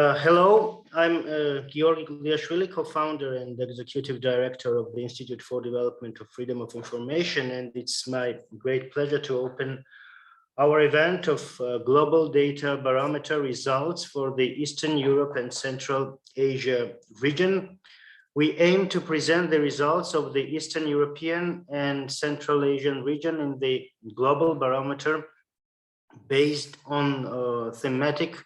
Hello, I'm Georgi Guliashvili, co-founder and executive director of the Institute for Development of Freedom of Information, and it's my great pleasure to open our event of Global Data Barometer results for the Eastern Europe and Central Asia region. We aim to present the results of the Eastern European and Central Asian region in the Global Barometer based on thematic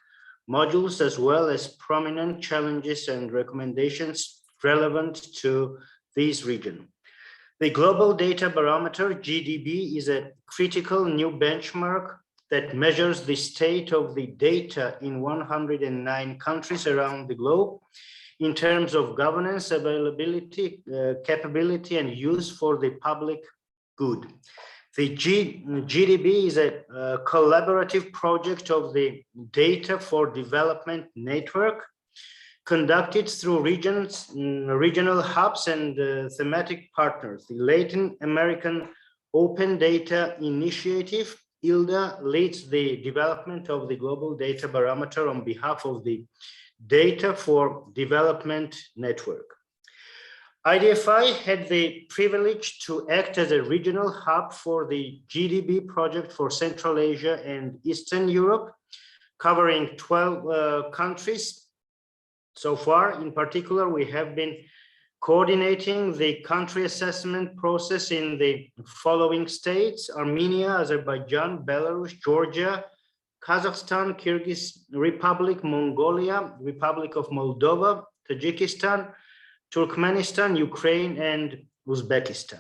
modules, as well as prominent challenges and recommendations relevant to this region. The Global Data Barometer, GDB, is a critical new benchmark that measures the state of the data in 109 countries around the globe in terms of governance, availability, capability, and use for the public good. The GDB is a collaborative project of the Data for Development Network, conducted through regional hubs and thematic partners. The Latin American Open Data Initiative, ILDA, leads the development of the Global Data Barometer on behalf of the Data for Development Network. IDFI had the privilege to act as a regional hub for the GDB project for Central Asia and Eastern Europe, covering 12 countries. So far, in particular, we have been coordinating the country assessment process in the following states: Armenia, Azerbaijan, Belarus, Georgia, Kazakhstan, Kyrgyz Republic, Mongolia, Republic of Moldova, Tajikistan, Turkmenistan, Ukraine, and Uzbekistan.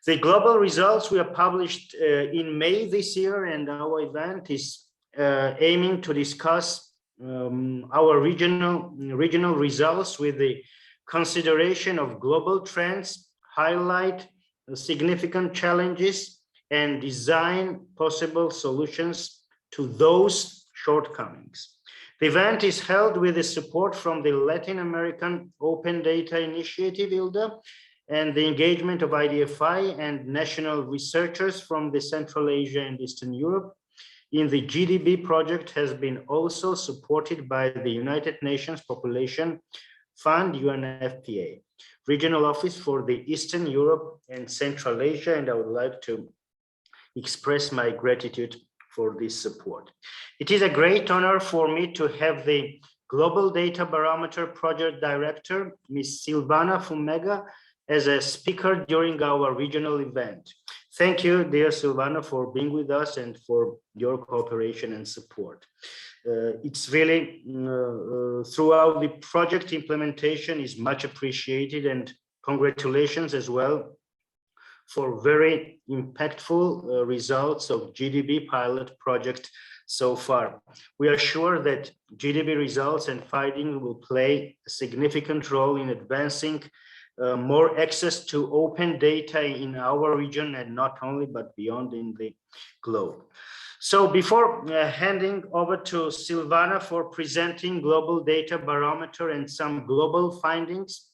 The global results were published in May this year, and our event is aiming to discuss our regional results with the consideration of global trends, highlight significant challenges, and design possible solutions to those shortcomings. The event is held with the support from the Latin American Open Data Initiative, ILDA, and the engagement of IDFI and national researchers from the Central Asia and Eastern Europe. In the GDB project has been also supported by the United Nations Population Fund, UNFPA, Regional Office for the Eastern Europe and Central Asia, and I would like to express my gratitude for this support. It is a great honor for me to have the Global Data Barometer Project Director, Ms. Silvana Fumega, as a speaker during our regional event. Thank you, dear Silvana, for being with us and for your cooperation and support. It's really throughout the project implementation is much appreciated, and congratulations as well for very impactful results of GDB pilot project so far. We are sure that GDB results and findings will play a significant role in advancing more access to open data in our region, and not only, but beyond in the globe. So before handing over to Silvana for presenting Global Data Barometer and some global findings,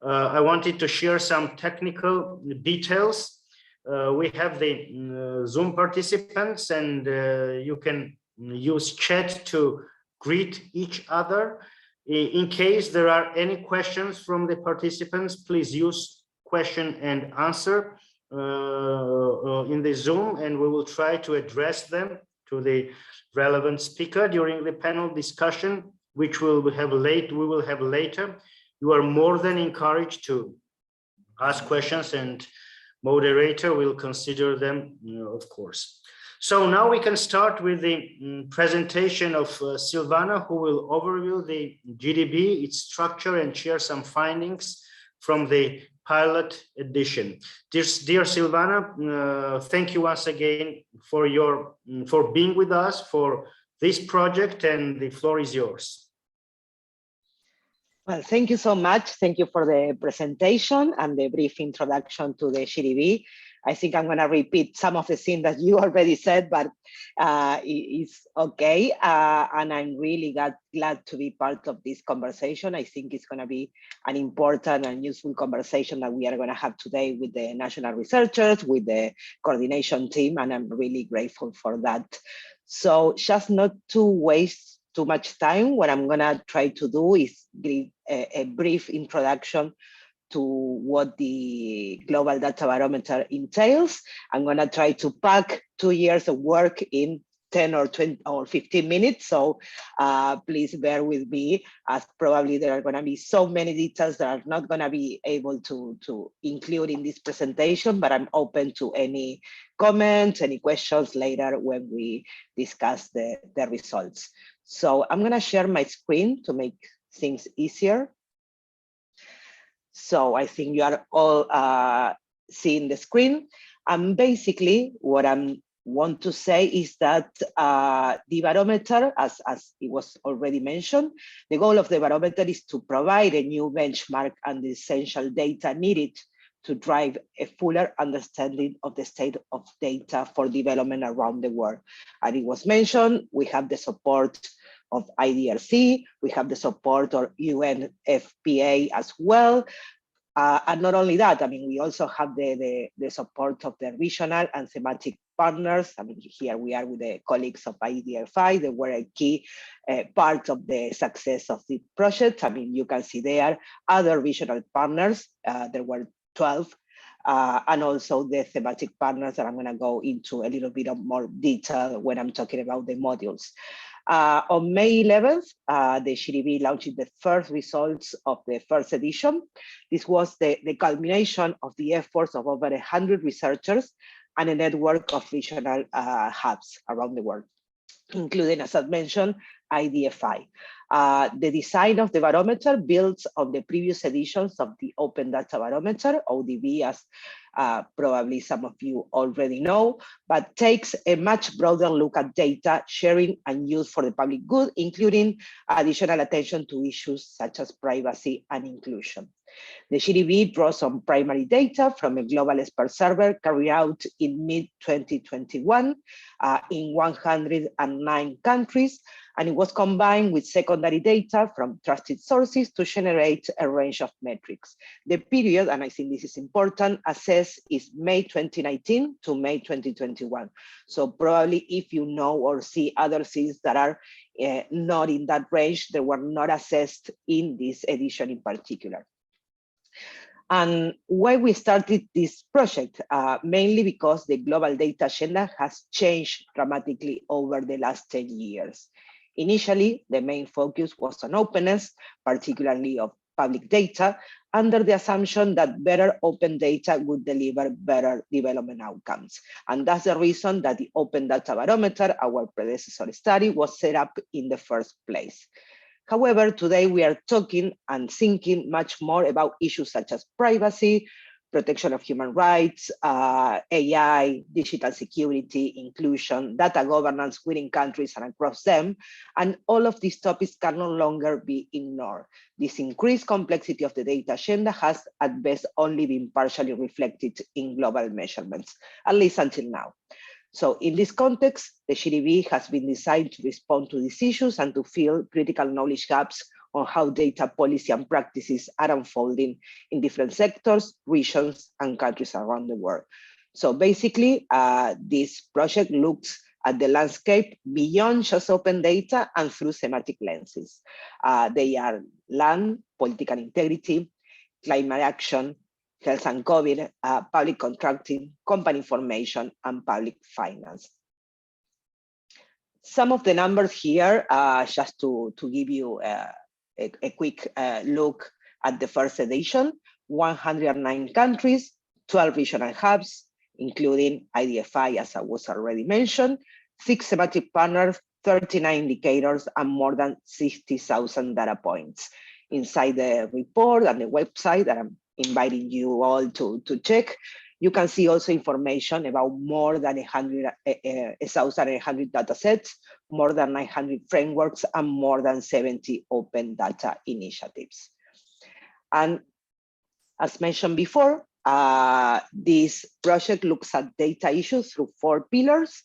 I wanted to share some technical details. We have the Zoom participants, and you can use chat to greet each other. In case there are any questions from the participants, please use question and answer in the Zoom, and we will try to address them to the relevant speaker during the panel discussion, which we will have later. You are more than encouraged to ask questions, and moderator will consider them, of course. So now we can start with the presentation of Silvana, who will overview the GDB, its structure, and share some findings from the pilot edition. Dear Silvana, thank you once again for being with us for this project, and the floor is yours. Well, thank you so much. Thank you for the presentation and the brief introduction to the GDB. I think I'm going to repeat some of the things that you already said, but it's okay. And I'm really glad to be part of this conversation. I think it's going to be an important and useful conversation that we are going to have today with the national researchers, with the coordination team, and I'm really grateful for that. So just not to waste too much time, what I'm gonna try to do is give a brief introduction to what the Global Data Barometer entails. I'm gonna try to pack 2 years of work in 10 or 20 or 15 minutes. So please bear with me, as probably there are gonna be so many details that are not gonna be able to include in this presentation, but I'm open to any comments, any questions later when we discuss the results. So I'm gonna share my screen to make things easier. So I think you are all seeing the screen. And basically what I want to say is that the barometer, as it was already mentioned, the goal of the barometer is to provide a new benchmark and the essential data needed to drive a fuller understanding of the state of data for development around the world. And it was mentioned, we have the support of IDRC, we have the support of UNFPA as well. And not only that, I mean, we also have the support of the regional and thematic partners. I mean, here we are with the colleagues of IDFI. They were a key part of the success of the project. I mean, you can see there other regional partners. There were 12. And also the thematic partners that I'm going to go into a little bit of more detail when I'm talking about the modules. On May 11th, the GDB launched the first results of the first edition. This was the culmination of the efforts of over 100 researchers and a network of regional hubs around the world, including, as I mentioned, IDFI. The design of the barometer builds on the previous editions of the Open Data Barometer, ODB, as probably some of you already know, but takes a much broader look at data sharing and use for the public good, including additional attention to issues such as privacy and inclusion. The GDB draws on primary data from a global expert survey carried out in mid-2021 in 109 countries, and it was combined with secondary data from trusted sources to generate a range of metrics. The period, and I think this is important, assessed is May 2019 to May 2021. So probably if you know or see other things that are not in that range, they were not assessed in this edition in particular. And why we started this project? Mainly because the global data agenda has changed dramatically over the last 10 years. Initially, the main focus was on openness, particularly of public data, under the assumption that better open data would deliver better development outcomes. And that's the reason that the Open Data Barometer, our predecessor study, was set up in the first place. However, today we are talking and thinking much more about issues such as privacy, protection of human rights, AI, digital security, inclusion, data governance within countries and across them. And all of these topics can no longer be ignored. This increased complexity of the data agenda has at best only been partially reflected in global measurements, at least until now. So in this context, the GDB has been designed to respond to these issues and to fill critical knowledge gaps on how data policy and practices are unfolding in different sectors, regions, and countries around the world. So basically, this project looks at the landscape beyond just open data and through thematic lenses. They are land, political integrity, climate action, health and COVID, public contracting, company information, and public finance. Some of the numbers here, just to give you a quick look at the first edition: 109 countries, 12 regional hubs, including IDFI, as I was already mentioned, 6 thematic partners, 39 indicators, and more than 60,000 data points. Inside the report and the website that I'm inviting you all to check, you can see also information about more than 1,100 data sets, more than 900 frameworks, and more than 70 open data initiatives. And as mentioned before, this project looks at data issues through 4 pillars.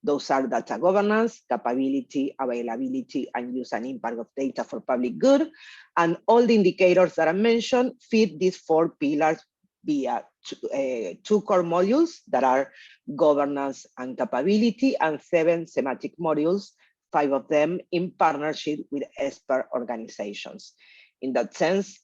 Those are data governance, capability, availability, and use and impact of data for public good. And all the indicators that I mentioned fit these 4 pillars via 2 core modules that are governance and capability, and 7 thematic modules, 5 of them in partnership with expert organizations. In that sense,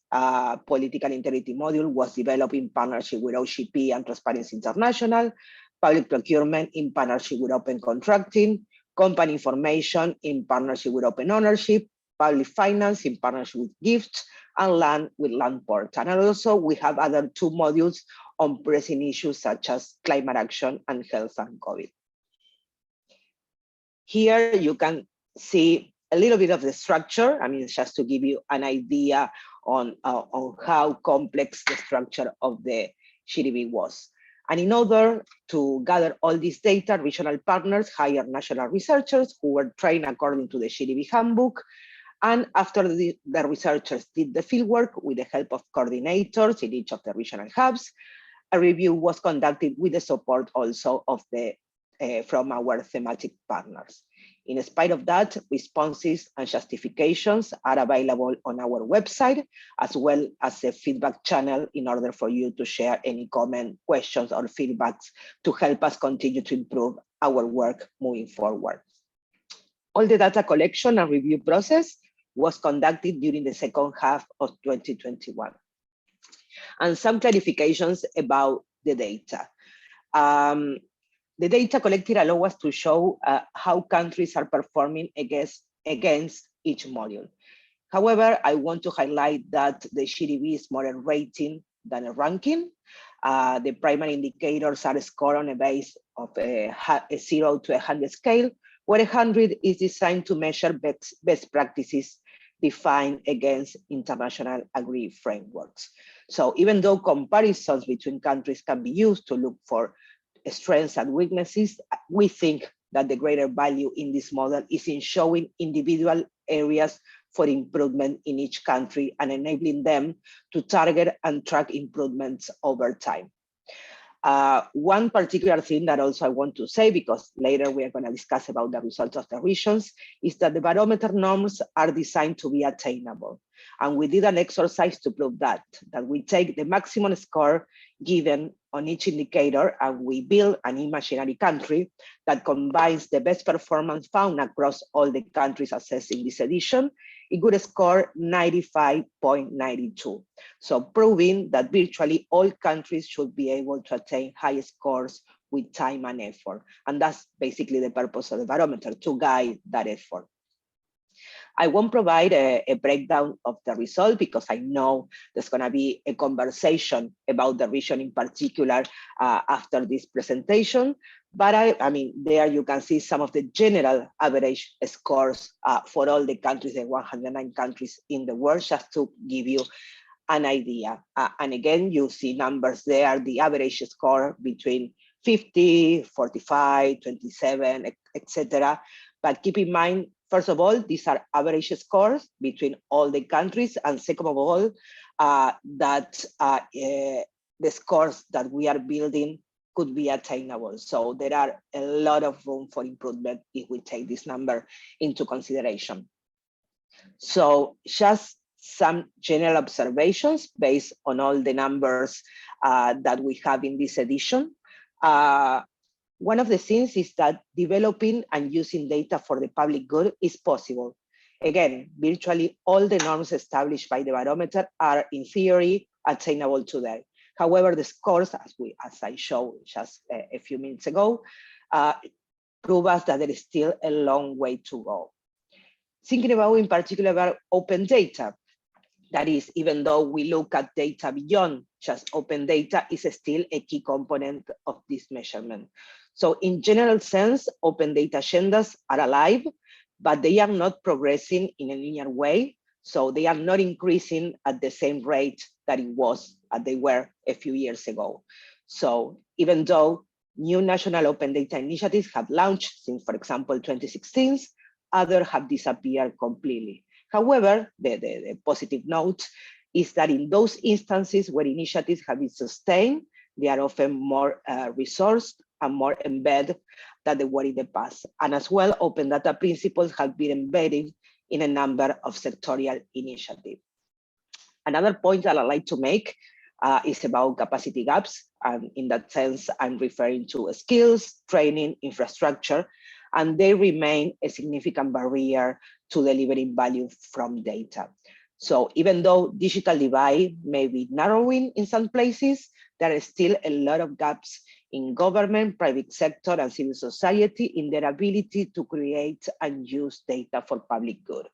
political integrity module was developed in partnership with OGP and Transparency International, public procurement in partnership with open contracting, company information in partnership with open ownership, public finance in partnership with gifts, and land with land portal. And also we have other 2 modules on pressing issues such as climate action and health and COVID. Here you can see a little bit of the structure. I mean, just to give you an idea on how complex the structure of the GDB was. And in order to gather all this data, regional partners hired national researchers who were trained according to the GDB handbook. And after the researchers did the fieldwork with the help of coordinators in each of the regional hubs, a review was conducted with the support also of the from our thematic partners. In spite of that, responses and justifications are available on our website, as well as a feedback channel in order for you to share any comment, questions, or feedbacks to help us continue to improve our work moving forward. All the data collection and review process was conducted during the second half of 2021. And some clarifications about the data. The data collected allow us to show how countries are performing against each module. However, I want to highlight that the GDB is more a rating than a ranking. The primary indicators are scored on a base of a 0 to 100 scale, where 100 is designed to measure best practices defined against international agreed frameworks. So even though comparisons between countries can be used to look for strengths and weaknesses, we think that the greater value in this model is in showing individual areas for improvement in each country and enabling them to target and track improvements over time. One particular thing that also I want to say, because later we are going to discuss about the results of the regions, is that the barometer norms are designed to be attainable. And we did an exercise to prove that we take the maximum score given on each indicator and we build an imaginary country that combines the best performance found across all the countries assessed in this edition. It would score 95.92. So proving that virtually all countries should be able to attain high scores with time and effort. And that's basically the purpose of the barometer, to guide that effort. I won't provide a breakdown of the result because I know there's going to be a conversation about the region in particular after this presentation. But I mean, there you can see some of the general average scores for all the countries, the 109 countries in the world, just to give you an idea. And again, you see numbers there, the average score between 50, 45, 27, etc. But keep in mind, first of all, these are average scores between all the countries, and second of all, that the scores that we are building could be attainable. So there are a lot of room for improvement if we take this number into consideration. So just some general observations based on all the numbers that we have in this edition. One of the things is that developing and using data for the public good is possible. Again, virtually all the norms established by the barometer are in theory attainable today. However, the scores, as I showed just a few minutes ago, prove us that there is still a long way to go. Thinking about, in particular, about open data, that is, even though we look at data beyond just open data, is still a key component of this measurement. So in general sense, open data agendas are alive, but they are not progressing in a linear way. So they are not increasing at the same rate that they were a few years ago. So even though new national open data initiatives have launched since, for example, 2016, others have disappeared completely. However, the positive note is that in those instances where initiatives have been sustained, they are often more resourced and more embedded than they were in the past. And as well, open data principles have been embedded in a number of sectorial initiatives. Another point that I'd like to make is about capacity gaps. And in that sense, I'm referring to skills, training, infrastructure. and they remain a significant barrier to delivering value from data. So even though digital divide may be narrowing in some places, there are still a lot of gaps in government, private sector, and civil society in their ability to create and use data for public good.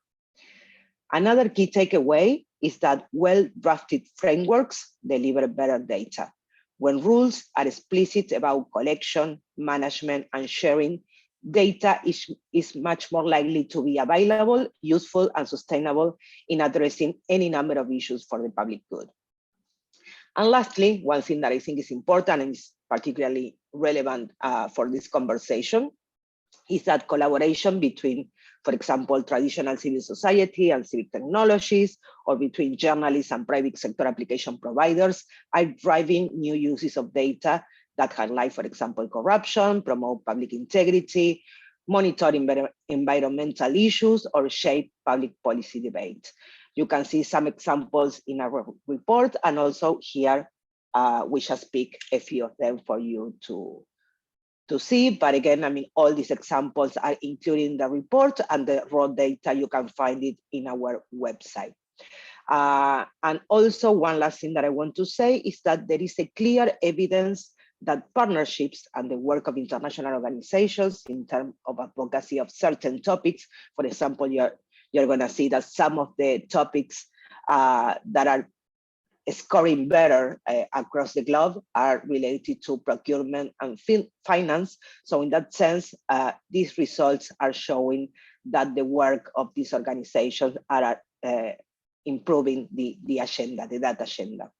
Another key takeaway is that well-drafted frameworks deliver better data. When rules are explicit about collection, management, and sharing, data is much more likely to be available, useful, and sustainable in addressing any number of issues for the public good. And lastly, one thing that I think is important and is particularly relevant for this conversation is that collaboration between, for example, traditional civil society and civic technologies, or between journalists and private sector application providers, are driving new uses of data that highlight, for example, corruption, promote public integrity, monitor environmental issues, or shape public policy debate. You can see some examples in our report, and also here we just pick a few of them for you to see. But again, I mean, all these examples are included in the report, and the raw data, you can find it in our website. And also one last thing that I want to say is that there is a clear evidence that partnerships and the work of international organizations in terms of advocacy of certain topics, for example, you're going to see that some of the topics that are scoring better across the globe are related to procurement and finance. So in that sense, these results are showing that the work of these organizations are improving the agenda, the data agenda.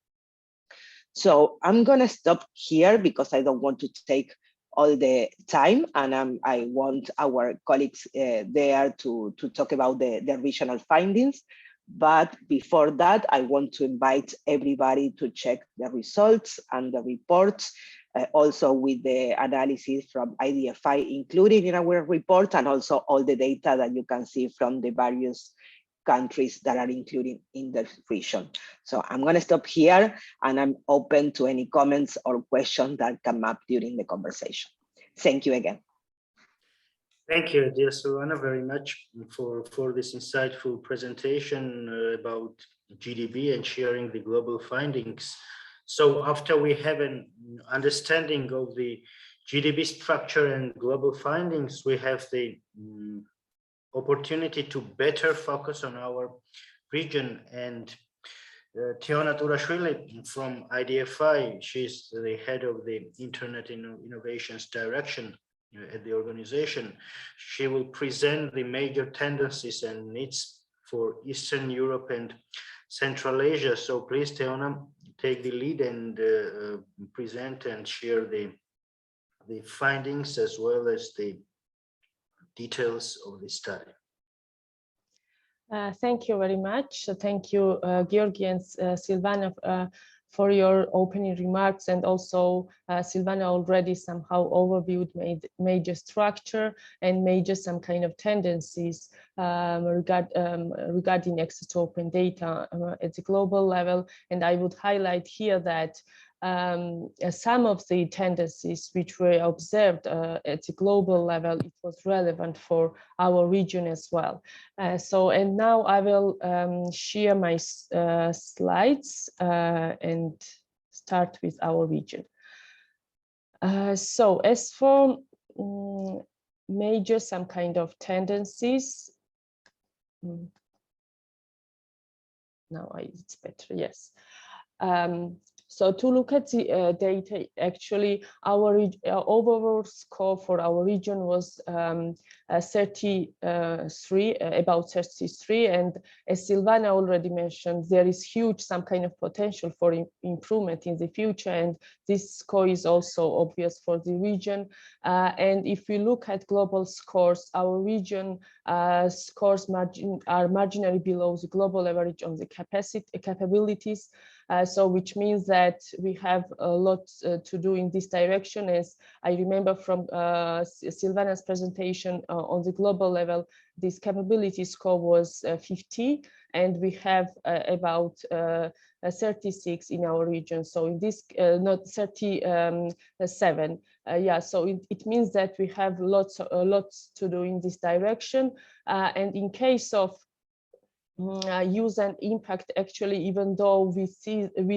So I'm going to stop here because I don't want to take all the time, and I want our colleagues there to talk about the regional findings. But before that, I want to invite everybody to check the results and the reports, also with the analysis from IDFI included in our report, and also all the data that you can see from the various countries that are included in the region. So I'm going to stop here, and I'm open to any comments or questions that come up during the conversation. Thank you again. Thank you, dear Silvana, very much for this insightful presentation about GDB and sharing the global findings. So after we have an understanding of the GDB structure and global findings, we have the opportunity to better focus on our region. And Teona Turashvili from IDFI, she's the head of the Internet Innovations Direction at the organization. She will present the major tendencies and needs for Eastern Europe and Central Asia. So please, Teona, take the lead and present and share the findings as well as the details of the study. Thank you very much. Thank you, Georgi and Silvana, for your opening remarks, and also Silvana already somehow overviewed major structure and major some kind of tendencies regarding access to open data at the global level. And I would highlight here that some of the tendencies which were observed at the global level, it was relevant for our region as well. And now I will share my slides and start with our region. So as for major some kind of tendencies, now it's better, yes. So to look at the data, actually, our overall score for our region was 33, about 33. And as Silvana already mentioned, there is huge some kind of potential for improvement in the future. And this score is also obvious for the region. And if we look at global scores, our region scores are marginally below the global average on the capabilities. So which means that we have a lot to do in this direction. As I remember from Silvana's presentation, on the global level, this capability score was 50, and we have about 36 in our region. So in this, not 37. yeah, so it means that we have lots to do in this direction. And in case of use and impact, actually, even though we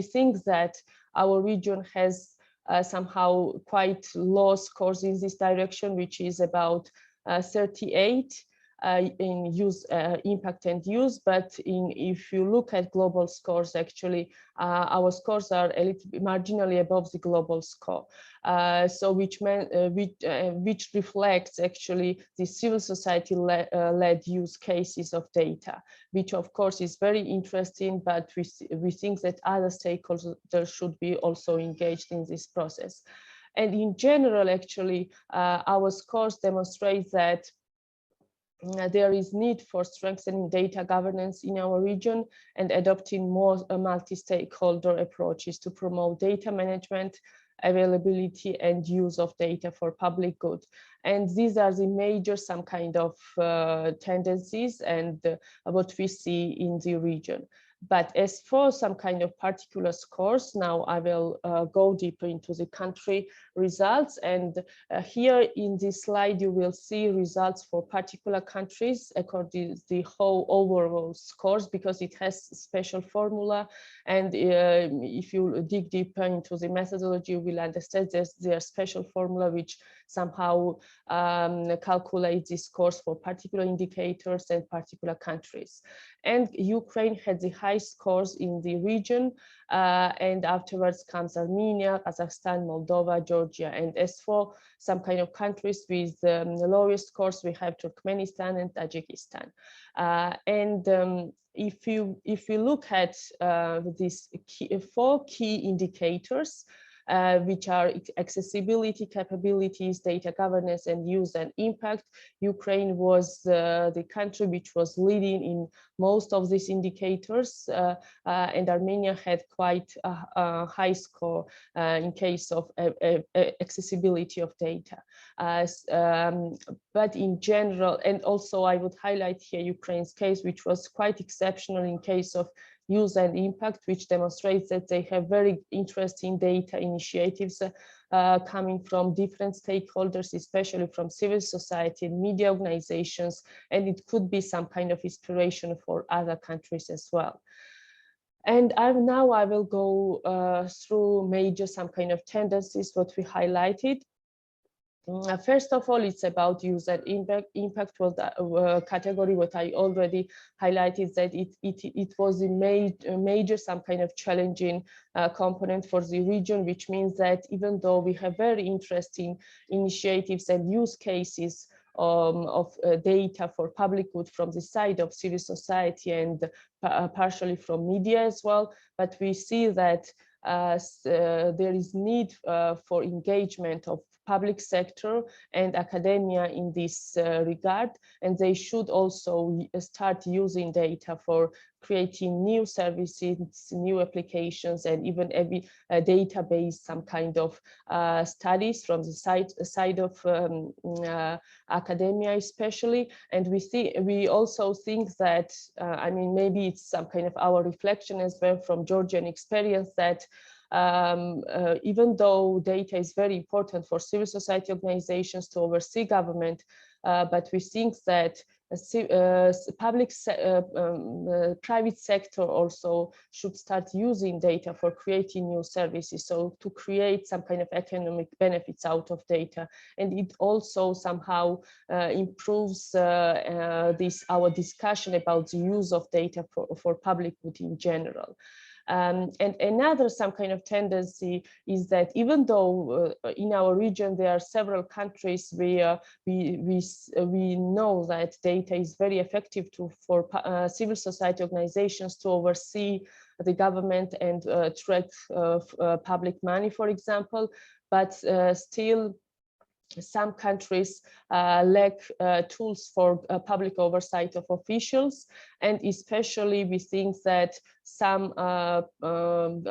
think that our region has somehow quite low scores in this direction, which is about 38 in use, impact and use, but if you look at global scores, actually our scores are a little bit marginally above the global score. So which reflects actually the civil society led use cases of data, which of course is very interesting, but we think that other stakeholders should be also engaged in this process. And in general, actually, our scores demonstrate that there is need for strengthening data governance in our region and adopting more multi-stakeholder approaches to promote data management, availability and use of data for public good. And these are the major some kind of tendencies and what we see in the region. But as for some kind of particular scores, now I will go deeper into the country results. And here in this slide, you will see results for particular countries according to the whole overall scores, because it has a special formula. And if you dig deeper into the methodology, you will understand there's special formula which somehow calculates the scores for particular indicators and particular countries. And Ukraine had the high scores in the region, and afterwards comes Armenia, Kazakhstan, Moldova, Georgia. And as for some kind of countries with the lowest scores, we have Turkmenistan and Tajikistan. If you look at these four key indicators, which are accessibility, capabilities, data governance, and use and impact, Ukraine was the country which was leading in most of these indicators, and Armenia had quite a high score in case of accessibility of data. But in general, and also I would highlight here Ukraine's case, which was quite exceptional in case of use and impact, which demonstrates that they have very interesting data initiatives coming from different stakeholders, especially from civil society and media organizations, and it could be some kind of inspiration for other countries as well. And now I will go through major some kind of tendencies, what we highlighted. First of all, it's about use and impact. Impact was the category what I already highlighted, that it was a major some kind of challenging component for the region, which means that even though we have very interesting initiatives and use cases of data for public good from the side of civil society and partially from media as well, but we see that there is need for engagement of public sector and academia in this regard, and they should also start using data for creating new services, new applications, and even a database, some kind of studies from the side of academia especially. And we also think that, I mean, maybe it's some kind of our reflection as well from Georgian experience, that even though data is very important for civil society organizations to oversee government, but we think that private sector also should start using data for creating new services, so to create some kind of economic benefits out of data. And it also somehow improves our discussion about the use of data for public good in general. And another some kind of tendency is that even though in our region there are several countries where we know that data is very effective for civil society organizations to oversee the government and track public money, for example, but still some countries lack tools for public oversight of officials, and especially we think that some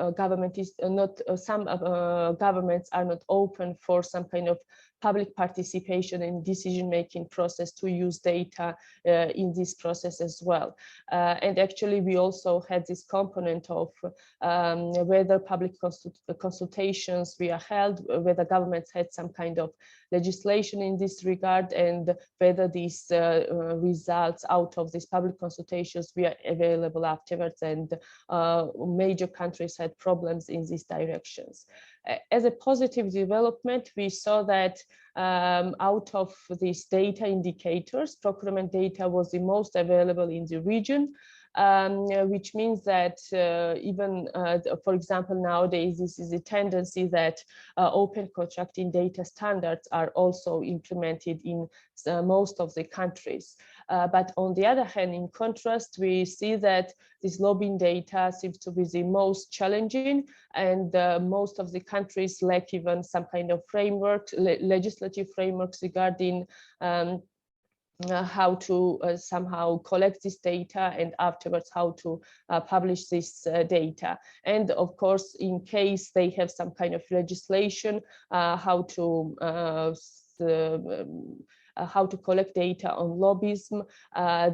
governments are not open for some kind of public participation in decision-making process to use data in this process as well. And actually, we also had this component of whether public consultations were held, whether governments had some kind of legislation in this regard, and whether these results out of these public consultations were available afterwards, and major countries had problems in these directions. As a positive development, we saw that out of these data indicators, procurement data was the most available in the region. Which means that even, for example, nowadays, this is a tendency that open contracting data standards are also implemented in most of the countries. But on the other hand, in contrast, we see that this lobbying data seems to be the most challenging, and most of the countries lack even some kind of framework, legislative frameworks regarding how to somehow collect this data, and afterwards how to publish this data. And of course, in case they have some kind of legislation, how to collect data on lobbyism,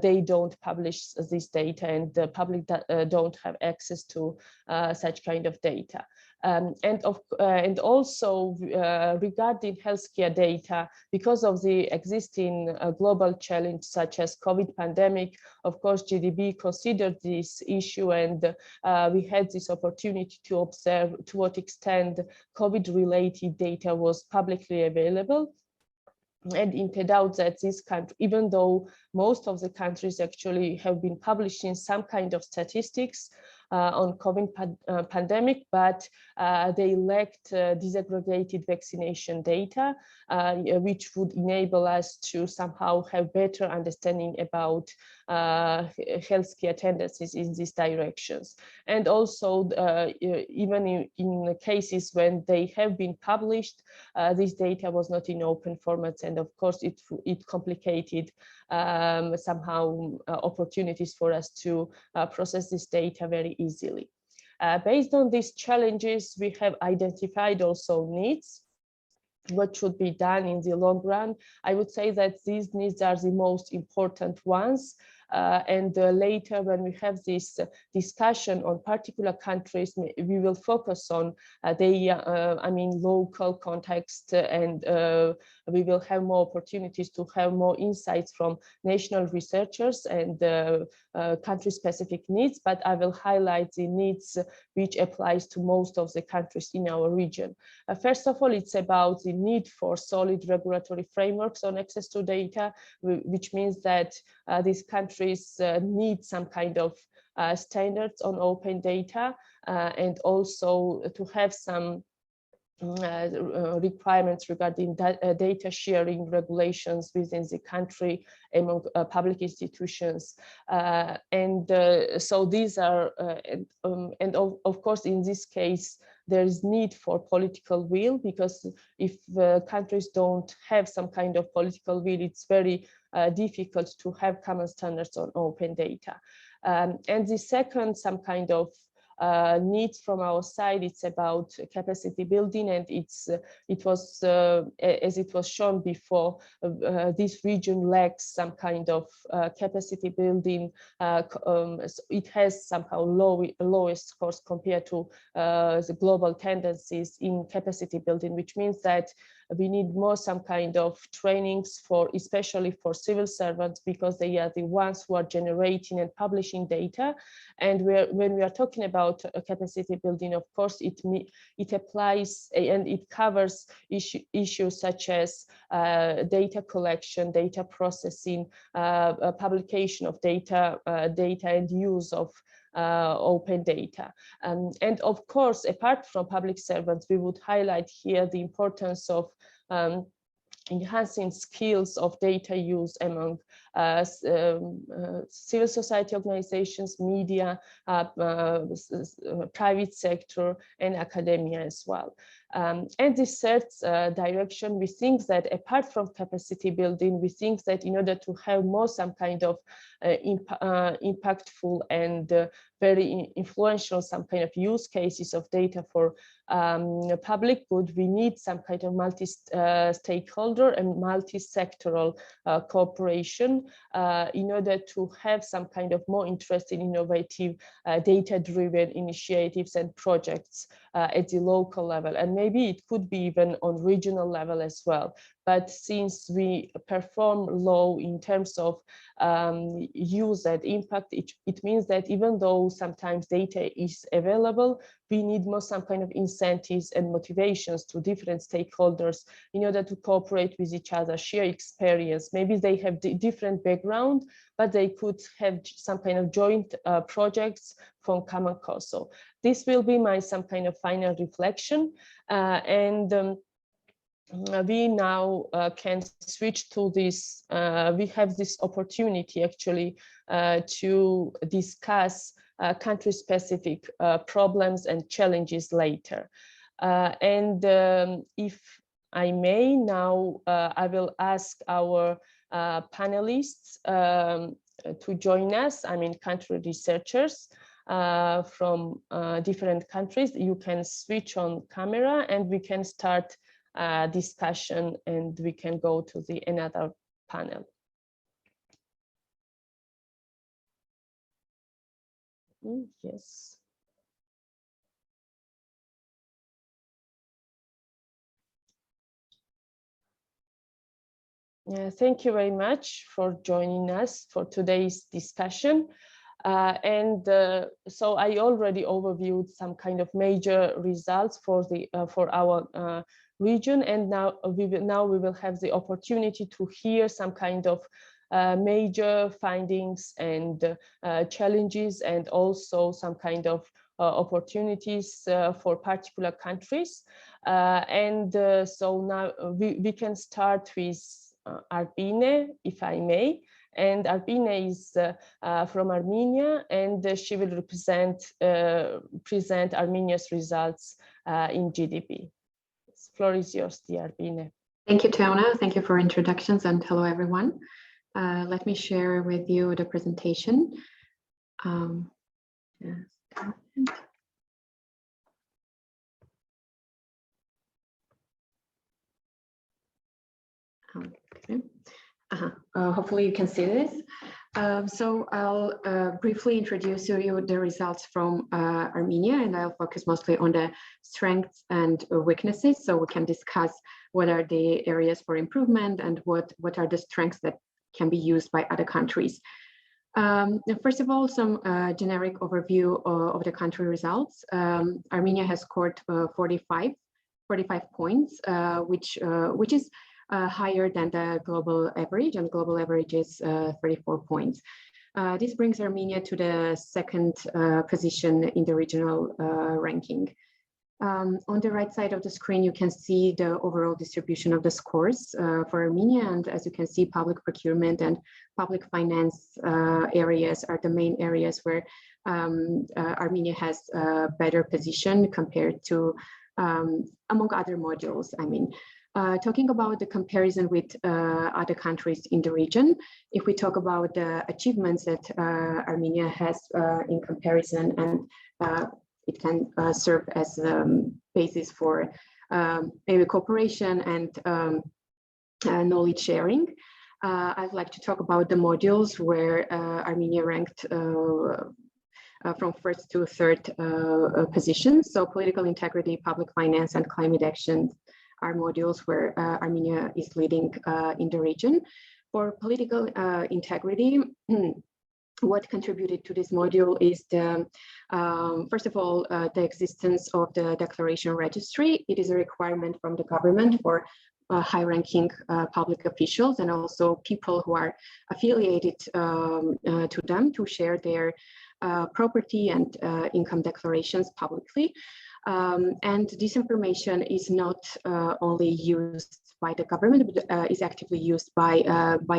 they don't publish this data, and the public don't have access to such kind of data. And also regarding healthcare data, because of the existing global challenge such as COVID pandemic, of course, GDB considered this issue, and we had this opportunity to observe to what extent COVID-related data was publicly available. And it turned out that this country, even though most of the countries actually have been publishing some kind of statistics on COVID pandemic, but they lacked disaggregated vaccination data, which would enable us to somehow have better understanding about healthcare tendencies in these directions. And also, even in cases when they have been published, this data was not in open formats, and of course it complicated somehow opportunities for us to process this data very easily. Based on these challenges, we have identified also needs. What should be done in the long run? I would say that these needs are the most important ones. And later, when we have this discussion on particular countries, we will focus on local context, and we will have more opportunities to have more insights from national researchers and country-specific needs. But I will highlight the needs which applies to most of the countries in our region. First of all, it's about the need for solid regulatory frameworks on access to data, which means that these countries need some kind of standards on open data, and also to have some requirements regarding data sharing regulations within the country among public institutions. So these are, and of course, in this case, there is need for political will, because if countries don't have some kind of political will, it's very difficult to have common standards on open data. And the second, some kind of needs from our side, it's about capacity building, and it was as it was shown before, this region lacks some kind of capacity building. It has somehow lowest scores compared to the global tendencies in capacity building, which means that we need more some kind of trainings for, especially for civil servants, because they are the ones who are generating and publishing data. And when we are talking about capacity building, of course, it applies and it covers issues such as data collection, data processing, publication of data and use of open data. And of course, apart from public servants, we would highlight here the importance of enhancing skills of data use among civil society organizations, media, private sector, and academia as well. And this third direction, we think that apart from capacity building, we think that in order to have more some kind of impactful and very influential some kind of use cases of data for public good, we need some kind of multi-stakeholder and multi-sectoral cooperation in order to have some kind of more interesting, innovative, data-driven initiatives and projects at the local level. And maybe it could be even on regional level as well. But since we perform low in terms of use and impact, it means that even though sometimes data is available, we need more some kind of incentives and motivations to different stakeholders in order to cooperate with each other, share experience. Maybe they have different background, but they could have some kind of joint projects from common cause. So this will be my some kind of final reflection. We now can switch to this. We have this opportunity actually to discuss country-specific problems and challenges later. If I may now, I will ask our panelists to join us. I mean, country researchers from different countries. You can switch on camera and we can start discussion, and we can go to the another panel. Yes. Thank you very much for joining us for today's discussion. So I already overviewed some kind of major results for the for our region, and now we will have the opportunity to hear some kind of major findings and challenges, and also some kind of opportunities for particular countries. So now we can start with Arpine, if I may. And Arpine is from Armenia, and she will present Armenia's results in GDB. The floor is yours, dear Arpine. Thank you, Teona. Thank you for introductions, and hello, everyone. Let me share with you the presentation. Okay. Hopefully you can see this. So I'll briefly introduce you the results from Armenia, and I'll focus mostly on the strengths and weaknesses, so we can discuss what are the areas for improvement and what are the strengths that can be used by other countries. First of all, some generic overview of the country results. Armenia has scored 45 points, which is higher than the global average, and global average is 34 points. This brings Armenia to the second position in the regional ranking. On the right side of the screen, you can see the overall distribution of the scores for Armenia, and as you can see, public procurement and public finance areas are the main areas where Armenia has a better position compared to among other modules. I mean, talking about the comparison with other countries in the region, if we talk about the achievements that Armenia has in comparison, and it can serve as a basis for maybe cooperation and knowledge sharing. I'd like to talk about the modules where Armenia ranked from first to third positions. So political integrity, public finance, and climate action are modules where Armenia is leading in the region. For political integrity, what contributed to this module is the, first of all, the existence of the declaration registry. It is a requirement from the government for high-ranking public officials and also people who are affiliated to them to share their property and income declarations publicly. And this information is not only used by the government, but is actively used by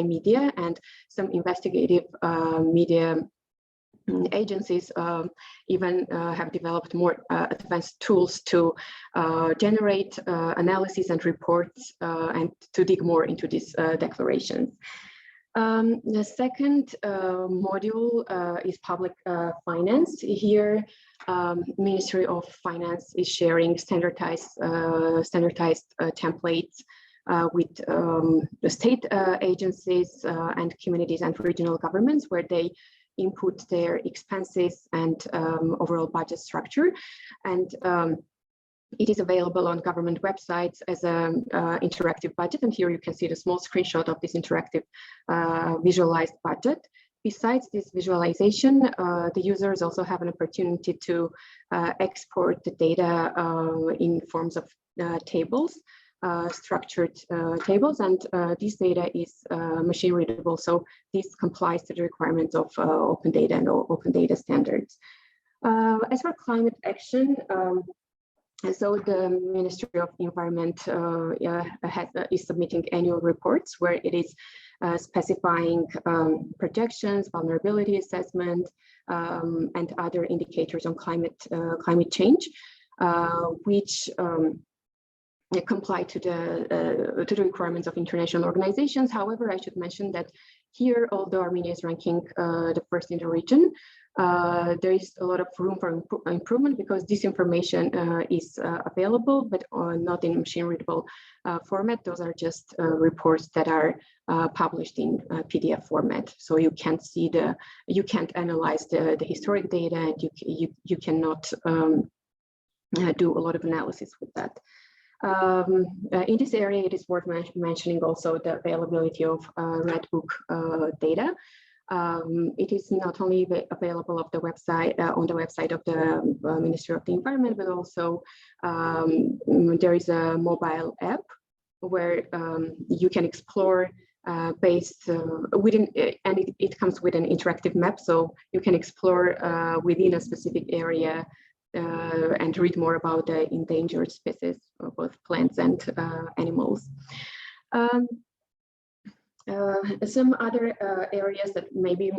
media, and some investigative media agencies even have developed more advanced tools to generate analysis and reports and to dig more into these declarations. The second module is public finance. Here, Ministry of Finance is sharing standardized templates with the state agencies and communities and regional governments, where they input their expenses and overall budget structure. And it is available on government websites as an interactive budget. And here you can see the small screenshot of this interactive visualized budget. Besides this visualization, the users also have an opportunity to export the data in forms of tables, structured tables, and this data is machine readable. So this complies to the requirements of open data and open data standards. As for climate action, so the Ministry of Environment is submitting annual reports where it is specifying projections, vulnerability assessment, and other indicators on climate change, which comply to the requirements of international organizations. However, I should mention that here, although Armenia is ranking the first in the region, there is a lot of room for improvement, because this information is available, but not in machine readable format. Those are just reports that are published in PDF format. So you can't see you can't analyze the historic data, and you cannot do a lot of analysis with that. In this area, it is worth mentioning also the availability of Red Book data. It is not only available on the website of the Ministry of the Environment, but also there is a mobile app where you can explore based within, and it comes with an interactive map, so you can explore within a specific area and read more about the endangered species, both plants and animals. Some other areas that maybe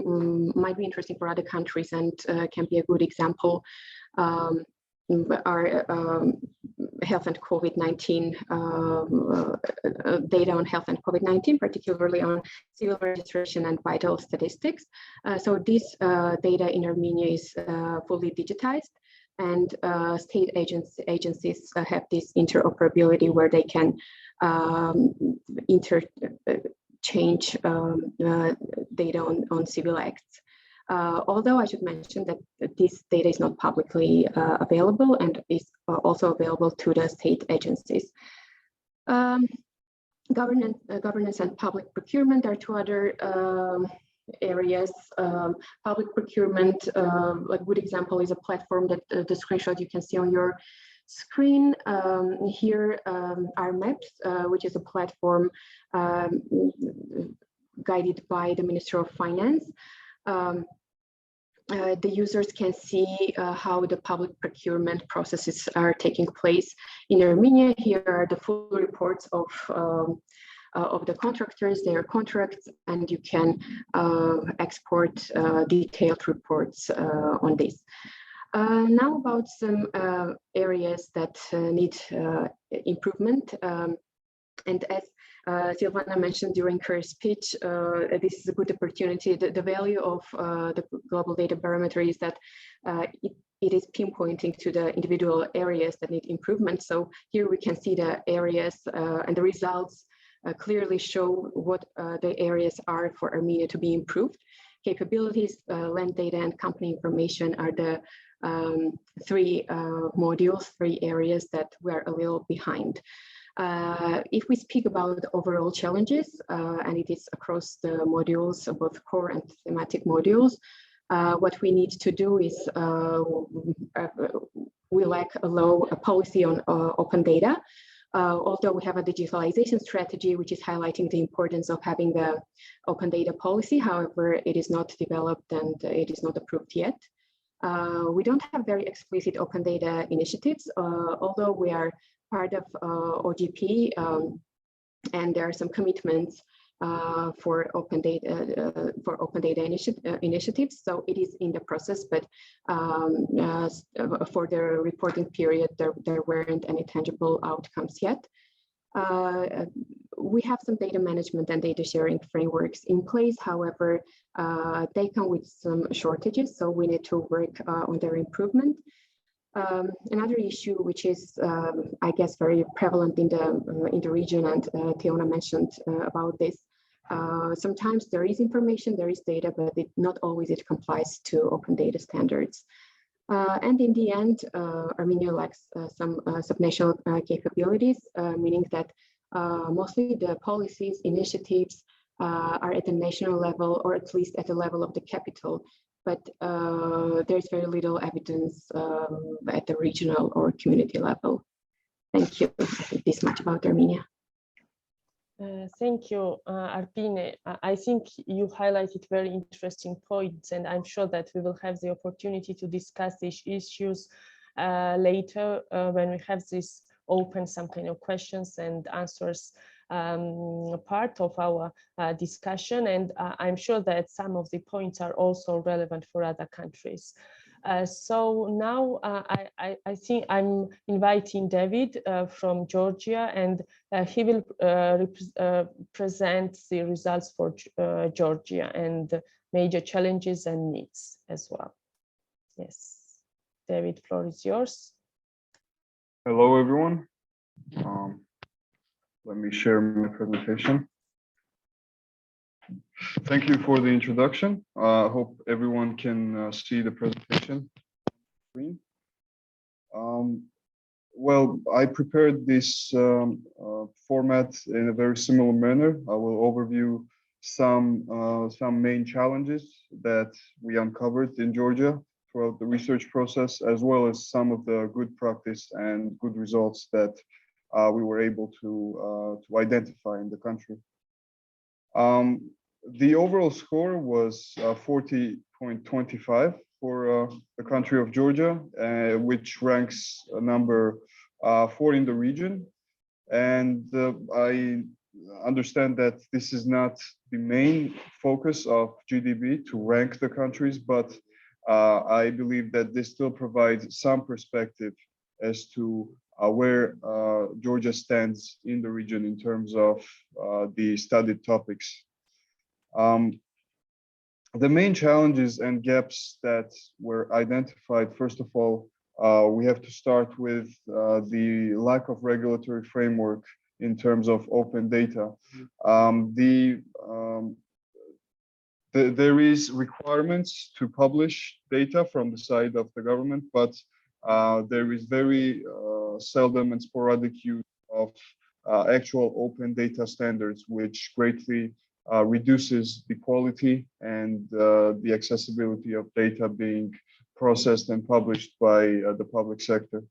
might be interesting for other countries and can be a good example are health and COVID-19, data on health and COVID-19, particularly on civil registration and vital statistics. So this data in Armenia is fully digitized, and state agencies have this interoperability where they can interchange data on civil acts. Although I should mention that this data is not publicly available and is also available to the state agencies. Governance and public procurement are two other areas. Public procurement, a good example is a platform that the screenshot you can see on your screen. Here are maps, which is a platform guided by the Ministry of Finance. The users can see how the public procurement processes are taking place in Armenia. Here are the full reports of the contractors, their contracts, and you can export detailed reports on this. Now about some areas that need improvement. And as Silvana mentioned during her speech, this is a good opportunity. The value of the Global Data Barometer is that it is pinpointing to the individual areas that need improvement. So here we can see the areas and the results clearly show what the areas are for Armenia to be improved. Capabilities, land data, and company information are the three modules, three areas that we're a little behind. If we speak about the overall challenges, and it is across the modules, both core and thematic modules, what we need to do is we lack a policy on open data. Although we have a digitalization strategy, which is highlighting the importance of having the open data policy, however, it is not developed and it is not approved yet. We don't have very explicit open data initiatives, although we are part of OGP, and there are some commitments for open data initiatives. So it is in the process, but for the reporting period, there weren't any tangible outcomes yet. We have some data management and data sharing frameworks in place. However, they come with some shortages, so we need to work on their improvement. Another issue, which is, I guess, very prevalent in the region, and Tiona mentioned about this. Sometimes there is information, there is data, but not always it complies to open data standards. And in the end, Armenia lacks some subnational capabilities, meaning that mostly the policies, initiatives are at the national level, or at least at the level of the capital, but there's very little evidence at the regional or community level. Thank you. I think this much about Armenia. Thank you, Arpine. I think you highlighted very interesting points, and I'm sure that we will have the opportunity to discuss these issues later when we have this open some kind of questions and answers part of our discussion. And I'm sure that some of the points are also relevant for other countries. So now I think I'm inviting David from Georgia, and he will present the results for Georgia and the major challenges and needs as well. Yes, David, floor is yours. Hello, everyone. Let me share my presentation. Thank you for the introduction. I hope everyone can see the presentation screen. Well, I prepared this format in a very similar manner. I will overview some main challenges that we uncovered in Georgia throughout the research process, as well as some of the good practice and good results that we were able to identify in the country. The overall score was 40.25 for the country of Georgia, which ranks number 4 in the region. And I understand that this is not the main focus of GDB to rank the countries, but I believe that this still provides some perspective as to where Georgia stands in the region in terms of the studied topics. The main challenges and gaps that were identified, first of all, we have to start with the lack of regulatory framework in terms of open data. There is requirements to publish data from the side of the government, but there is very seldom and sporadic use of actual open data standards, which greatly reduces the quality and the accessibility of data being processed and published by the public sector.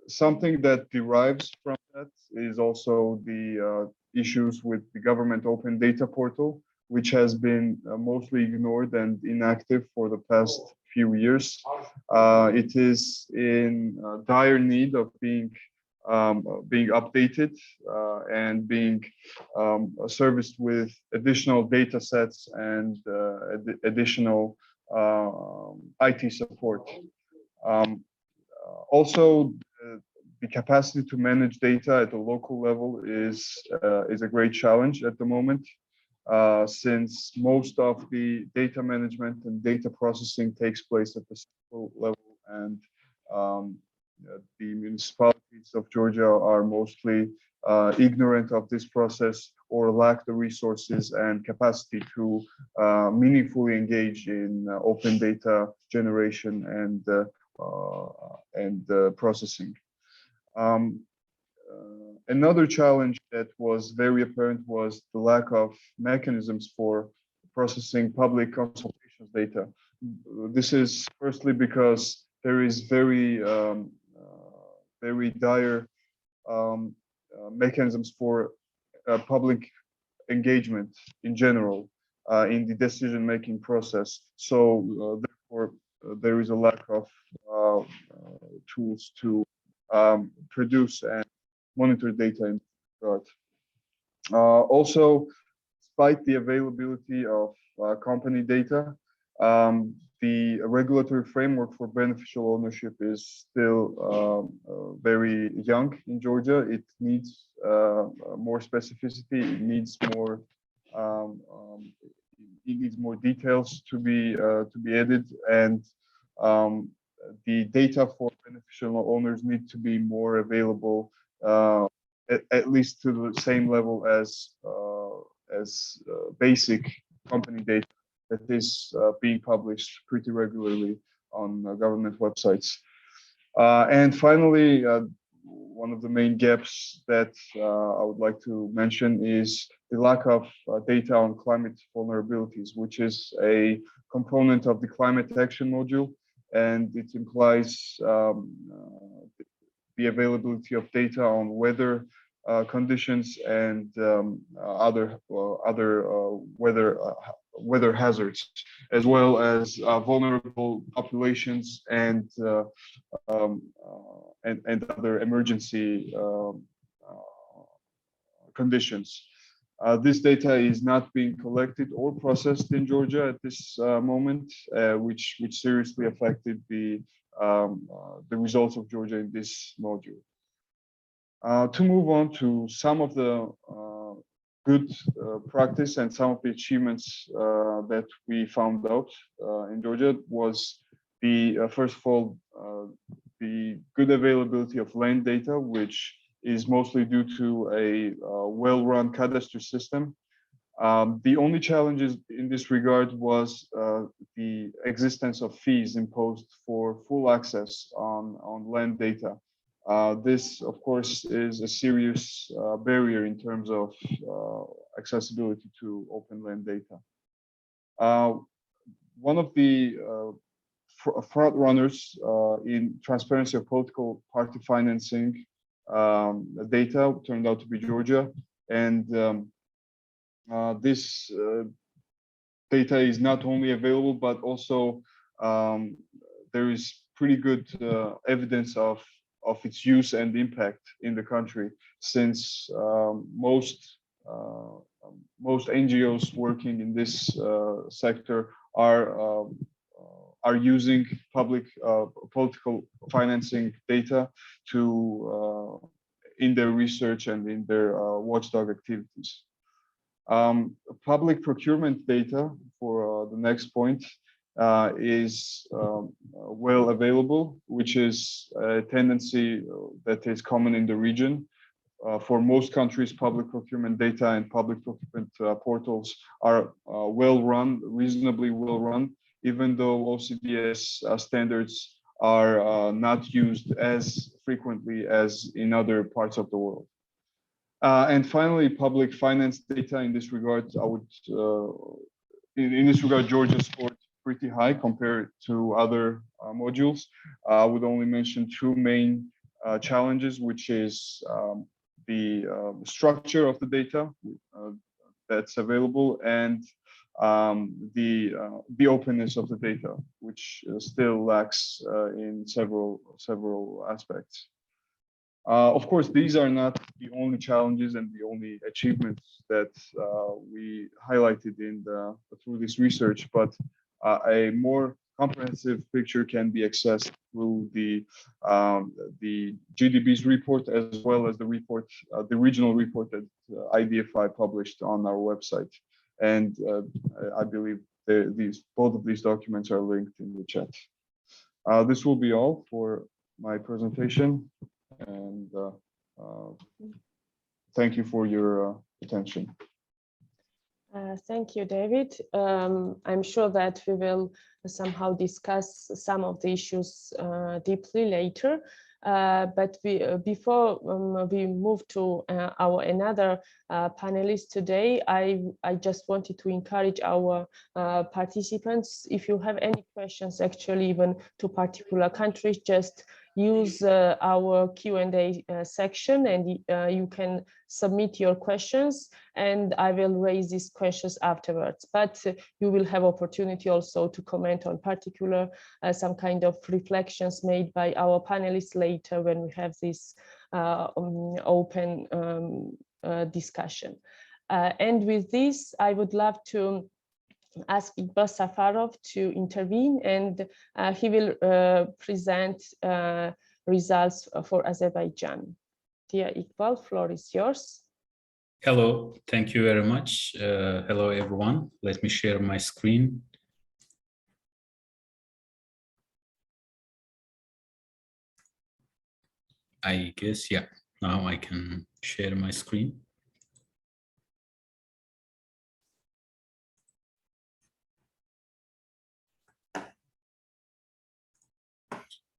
Something that derives from that is also the issues with the government open data portal, which has been mostly ignored and inactive for the past few years. It is in dire need of being updated and being serviced with additional data sets and additional IT support. Also, the capacity to manage data at the local level is a great challenge at the moment, since most of the data management and data processing takes place at the central level, and the municipalities of Georgia are mostly ignorant of this process or lack the resources and capacity to meaningfully engage in open data generation and processing. Another challenge that was very apparent was the lack of mechanisms for processing public consultations data. This is firstly because there is very dire mechanisms for public engagement in general in the decision-making process. So therefore, there is a lack of tools to produce and monitor data in that regard. Also, despite the availability of company data, the regulatory framework for beneficial ownership is still very young in Georgia. It needs more specificity. It needs more. It needs more details to be added, and the data for beneficial owners need to be more available, at least to the same level as basic company data that is being published pretty regularly on government websites. And finally, one of the main gaps that I would like to mention is the lack of data on climate vulnerabilities, which is a component of the climate action module, and it implies the availability of data on weather conditions and other weather hazards, as well as vulnerable populations and other emergency conditions. This data is not being collected or processed in Georgia at this moment, which seriously affected the results of Georgia in this module. To move on to some of the good practice and some of the achievements that we found out in Georgia was the first of all the good availability of land data, which is mostly due to a well-run cadastry system. The only challenges in this regard was the existence of fees imposed for full access on land data. This, of course, is a serious barrier in terms of accessibility to open land data. One of the front runners in transparency of political party financing data turned out to be Georgia, and this data is not only available, but also there is pretty good evidence of its use and impact in the country, since most NGOs working in this sector are using public political financing data to in their research and in their watchdog activities. Public procurement data, for the next point, is well available, which is a tendency that is common in the region. For most countries, public procurement data and public procurement portals are well run, reasonably well run, even though OCDS standards are not used as frequently as in other parts of the world. And finally, public finance data in this regard, I would, in this regard, Georgia scored pretty high compared to other modules. I would only mention two main challenges, which is the structure of the data that's available, and the openness of the data, which still lacks in several aspects. Of course, these are not the only challenges and the only achievements that we highlighted through this research, but a more comprehensive picture can be accessed through the GDB's report, as well as the report, the regional report that IDFI published on our website. And I believe both of these documents are linked in the chat. This will be all for my presentation, and thank you for your attention. Thank you, David. I'm sure that we will somehow discuss some of the issues deeply later. But before we move to our another panelist today, I just wanted to encourage our participants, if you have any questions, actually even to particular countries, just use our Q&A section, and you can submit your questions, and I will raise these questions afterwards. But you will have opportunity also to comment on particular some kind of reflections made by our panelists later when we have this open discussion. And with this, I would love to ask Iqbal Safarov to intervene, and he will present results for Azerbaijan. Dear Iqbal, floor is yours. Hello, thank you very much. Hello, everyone. Let me share my screen. I guess, yeah, now I can share my screen.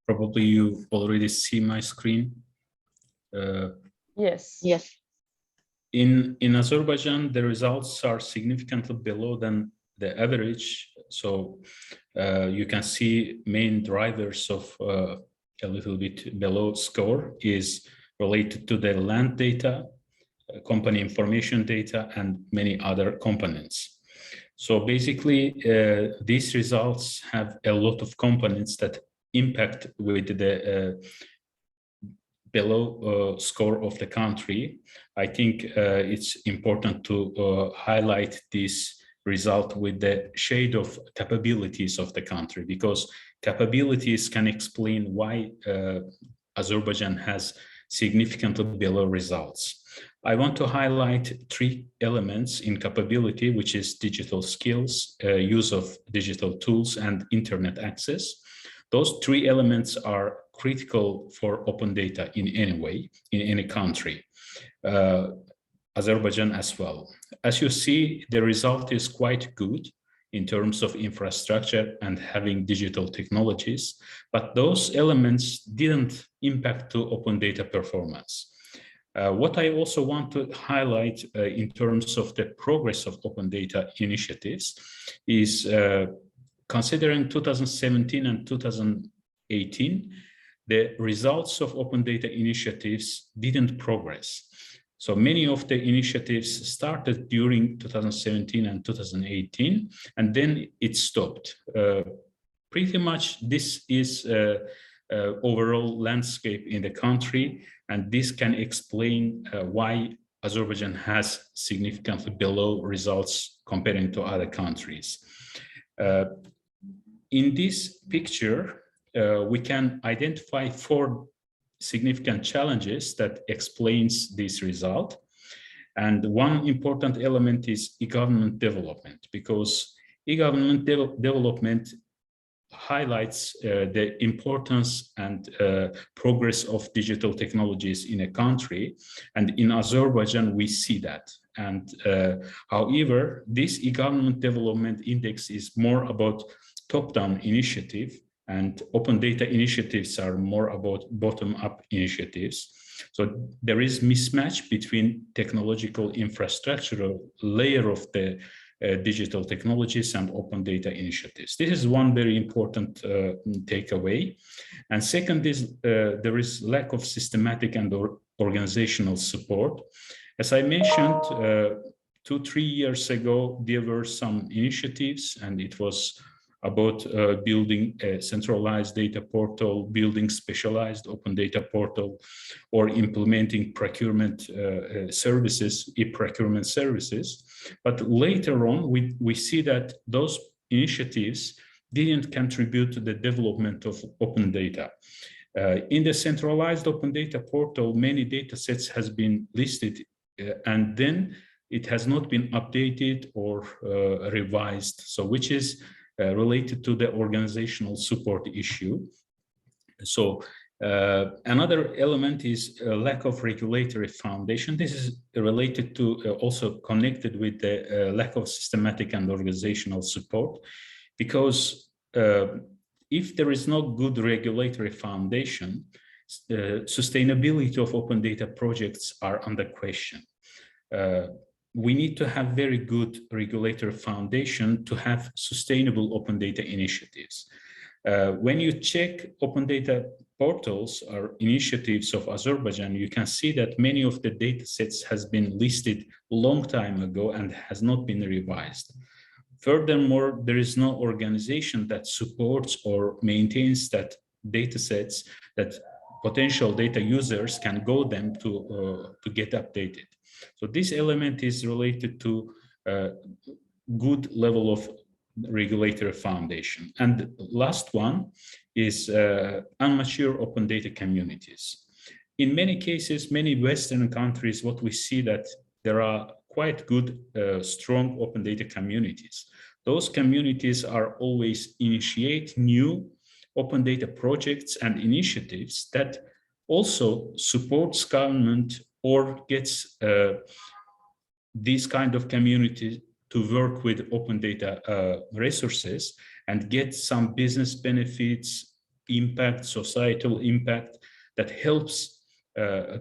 Probably you already see my screen. Yes. Yes. In Azerbaijan, the results are significantly below than the average. So you can see main drivers of a little bit below score is related to the land data, company information data, and many other components. So basically, these results have a lot of components that impact with the below score of the country. I think it's important to highlight this result with the shade of capabilities of the country, because capabilities can explain why Azerbaijan has significantly below results. I want to highlight 3 elements in capability, which is digital skills, use of digital tools, and internet access. Those 3 elements are critical for open data in any way, in any country, Azerbaijan as well. As you see, the result is quite good in terms of infrastructure and having digital technologies, but those elements didn't impact to open data performance. What I also want to highlight in terms of the progress of open data initiatives is considering 2017 and 2018, the results of open data initiatives didn't progress. So many of the initiatives started during 2017 and 2018, and then it stopped. Pretty much this is overall landscape in the country, and this can explain why Azerbaijan has significantly below results comparing to other countries. In this picture, we can identify 4 significant challenges that explains this result. And one important element is e-government development, because e-government development highlights the importance and progress of digital technologies in a country. And in Azerbaijan, we see that. And however, this e-government development index is more about top-down initiative, and open data initiatives are more about bottom-up initiatives. So there is mismatch between technological infrastructural layer of the digital technologies and open data initiatives. This is one very important takeaway. And second is there is lack of systematic and organizational support. As I mentioned, 2-3 years ago, there were some initiatives, and it was about building a centralized data portal, building specialized open data portal, or implementing procurement services, e-procurement services. But later on, we see that those initiatives didn't contribute to the development of open data. In the centralized open data portal, many data sets has been listed, and then it has not been updated or revised, so which is related to the organizational support issue. So another element is a lack of regulatory foundation. This is related to also connected with the lack of systematic and organizational support, because if there is no good regulatory foundation, sustainability of open data projects are under question. We need to have very good regulatory foundation to have sustainable open data initiatives. When you check open data portals or initiatives of Azerbaijan, you can see that many of the data sets has been listed a long time ago and has not been revised. Furthermore, there is no organization that supports or maintains that data sets that potential data users can go them to get updated. So this element is related to good level of regulatory foundation. And the last one is immature open data communities. In many cases, many Western countries, what we see that there are quite good, strong open data communities. Those communities are always initiate new open data projects and initiatives that also supports government or gets these kind of communities to work with open data resources and get some business benefits, impact, societal impact that helps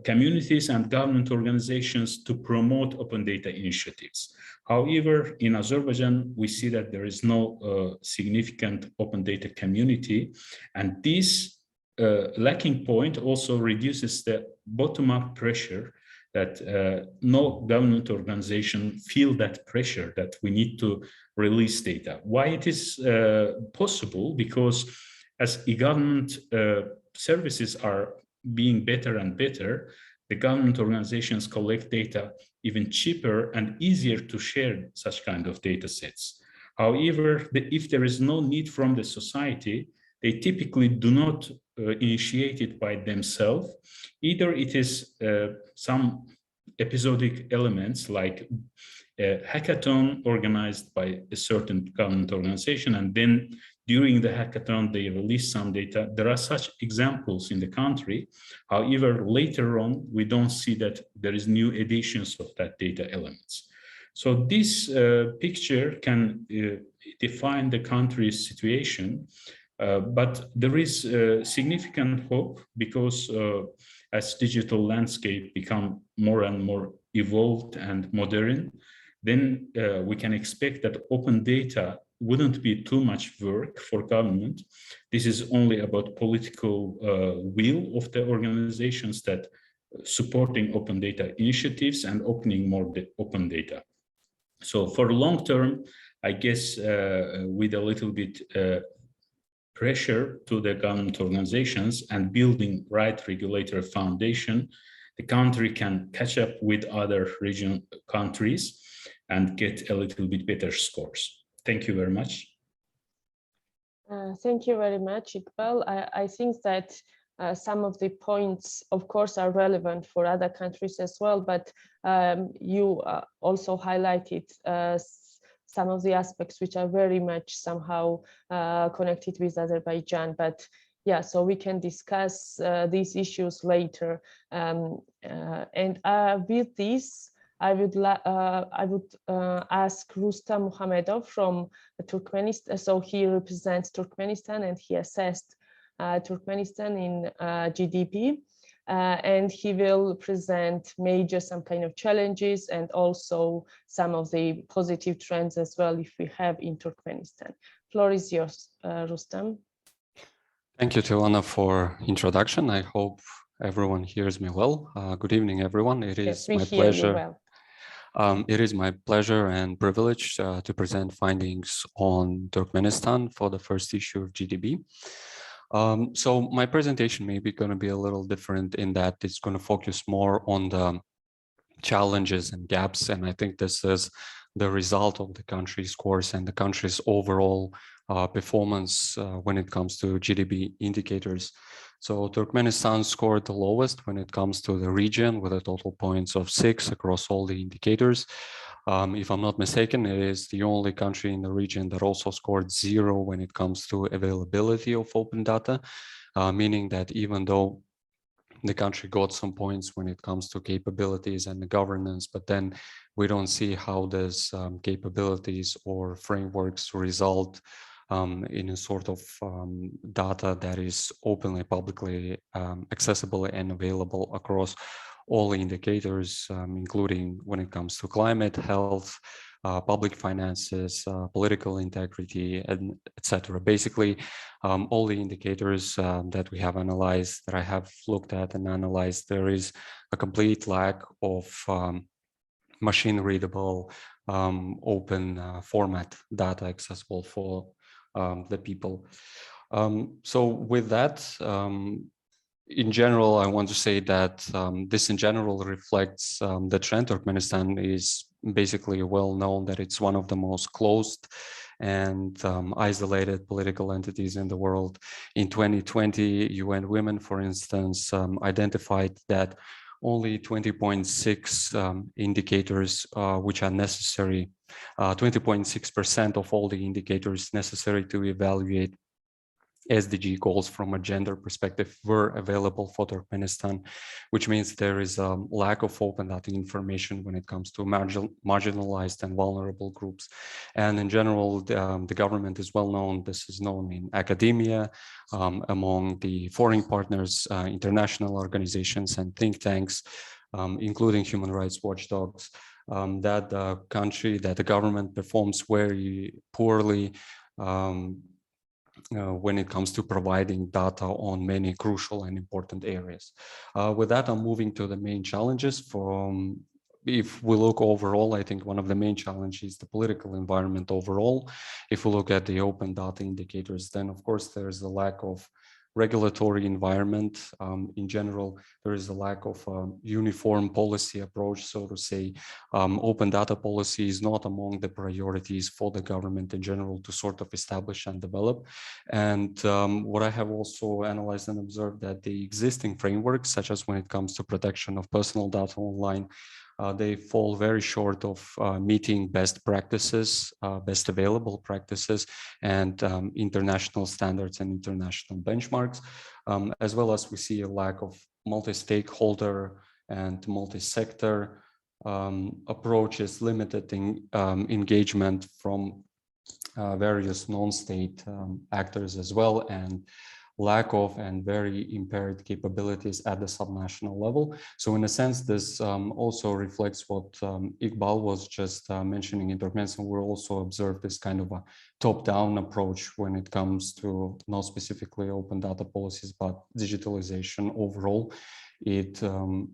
communities and government organizations to promote open data initiatives. However, in Azerbaijan, we see that there is no significant open data community, and this lacking point also reduces the bottom-up pressure that no government organization feel that pressure that we need to release data. Why it is possible? Because as e-government services are being better and better, the government organizations collect data even cheaper and easier to share such kind of data sets. However, if there is no need from the society, they typically do not initiate it by themselves. Either it is some episodic elements like a hackathon organized by a certain government organization, and then during the hackathon, they release some data. There are such examples in the country. However, later on, we don't see that there is new additions of that data elements. So this picture can define the country's situation, but there is significant hope because as digital landscape become more and more evolved and modern, then we can expect that open data wouldn't be too much work for government. This is only about political will of the organizations that supporting open data initiatives and opening more open data. So for long term, I guess with a little bit pressure to the government organizations and building right regulatory foundation, the country can catch up with other region countries and get a little bit better scores. Thank you very much. Thank you very much, Iqbal. I think that some of the points, of course, are relevant for other countries as well, but you also highlighted some of the aspects which are very much somehow connected with Azerbaijan. But yeah, so we can discuss these issues later. And with this, I would ask Rustam Muhamedov from Turkmenistan. So he represents Turkmenistan and he assessed Turkmenistan in GDB. And he will present some kind of challenges and also some of the positive trends as well if we have in Turkmenistan. Floor is yours, Rustam. Thank you, Tilana, for introduction. I hope everyone hears me well. Good evening, everyone. It is my pleasure. It is my pleasure and privilege to present findings on Turkmenistan for the first issue of GDB. So my presentation may be going to be a little different in that it's going to focus more on the challenges and gaps. And I think this is the result of the country's course and the country's overall performance when it comes to GDB indicators. So Turkmenistan scored the lowest when it comes to the region with a total points of 6 across all the indicators. If I'm not mistaken, it is the only country in the region that also scored 0 when it comes to availability of open data, meaning that even though the country got some points when it comes to capabilities and the governance, but then we don't see how these capabilities or frameworks result in a sort of data that is openly, publicly accessible and available across all indicators, including when it comes to climate, health, public finances, political integrity, and etc. Basically, all the indicators that we have analyzed, that I have looked at and analyzed, there is a complete lack of machine-readable, open format data accessible for the people. So with that, in general, I want to say that this in general reflects the trend. Turkmenistan is basically well known that it's one of the most closed and isolated political entities in the world. In 2020, UN Women, for instance, identified that only 20.6 indicators which are necessary, 20.6% of all the indicators necessary to evaluate SDG goals from a gender perspective were available for Turkmenistan, which means there is a lack of open data information when it comes to marginalized and vulnerable groups. And in general, the government is well known. This is known in academia, among the foreign partners, international organizations and think tanks, including human rights watchdogs, that the country, that the government performs very poorly when it comes to providing data on many crucial and important areas. With that, I'm moving to the main challenges. If we look overall, I think one of the main challenges is the political environment overall. If we look at the open data indicators, then of course there's a lack of regulatory environment. In general, there is a lack of uniform policy approach, so to say. Open data policy is not among the priorities for the government in general to sort of establish and develop. And what I have also analyzed and observed that the existing frameworks, such as when it comes to protection of personal data online, they fall very short of meeting best practices, best available practices, and international standards and international benchmarks, as well as we see a lack of multi-stakeholder and multi-sector approaches, limited engagement from various non-state actors as well, and lack of and very impaired capabilities at the subnational level. So in a sense, this also reflects what Iqbal was just mentioning in Turkmenistan. We also observe this kind of a top-down approach when it comes to not specifically open data policies, but digitalization overall. It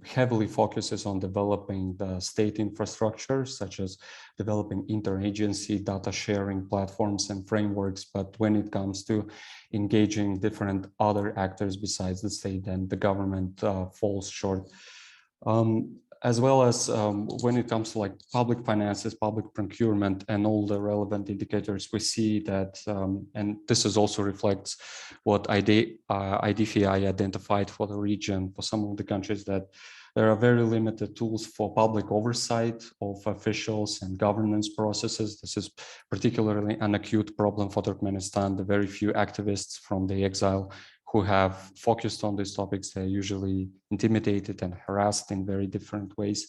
heavily focuses on developing the state infrastructure, such as developing interagency data sharing platforms and frameworks. But when it comes to engaging different other actors besides the state, then the government falls short. As well as when it comes to like public finances, public procurement, and all the relevant indicators, we see that, and this is also reflects what IDFI identified for the region, for some of the countries, that there are very limited tools for public oversight of officials and governance processes. This is particularly an acute problem for Turkmenistan. The very few activists from the exile who have focused on these topics, they're usually intimidated and harassed in very different ways.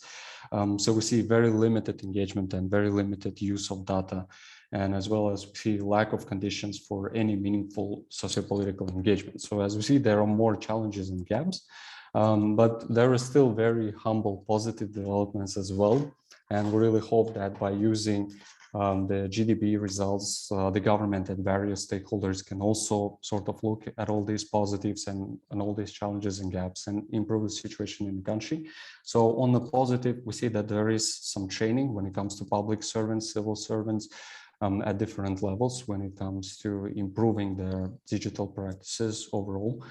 So we see very limited engagement and very limited use of data, and as well as we see lack of conditions for any meaningful sociopolitical engagement. So as we see, there are more challenges and gaps, but there are still very humble positive developments as well. And we really hope that by using the GDB results, the government and various stakeholders can also sort of look at all these positives and all these challenges and gaps and improve the situation in the country. So on the positive, we see that there is some training when it comes to public servants, civil servants at different levels when it comes to improving their digital practices overall.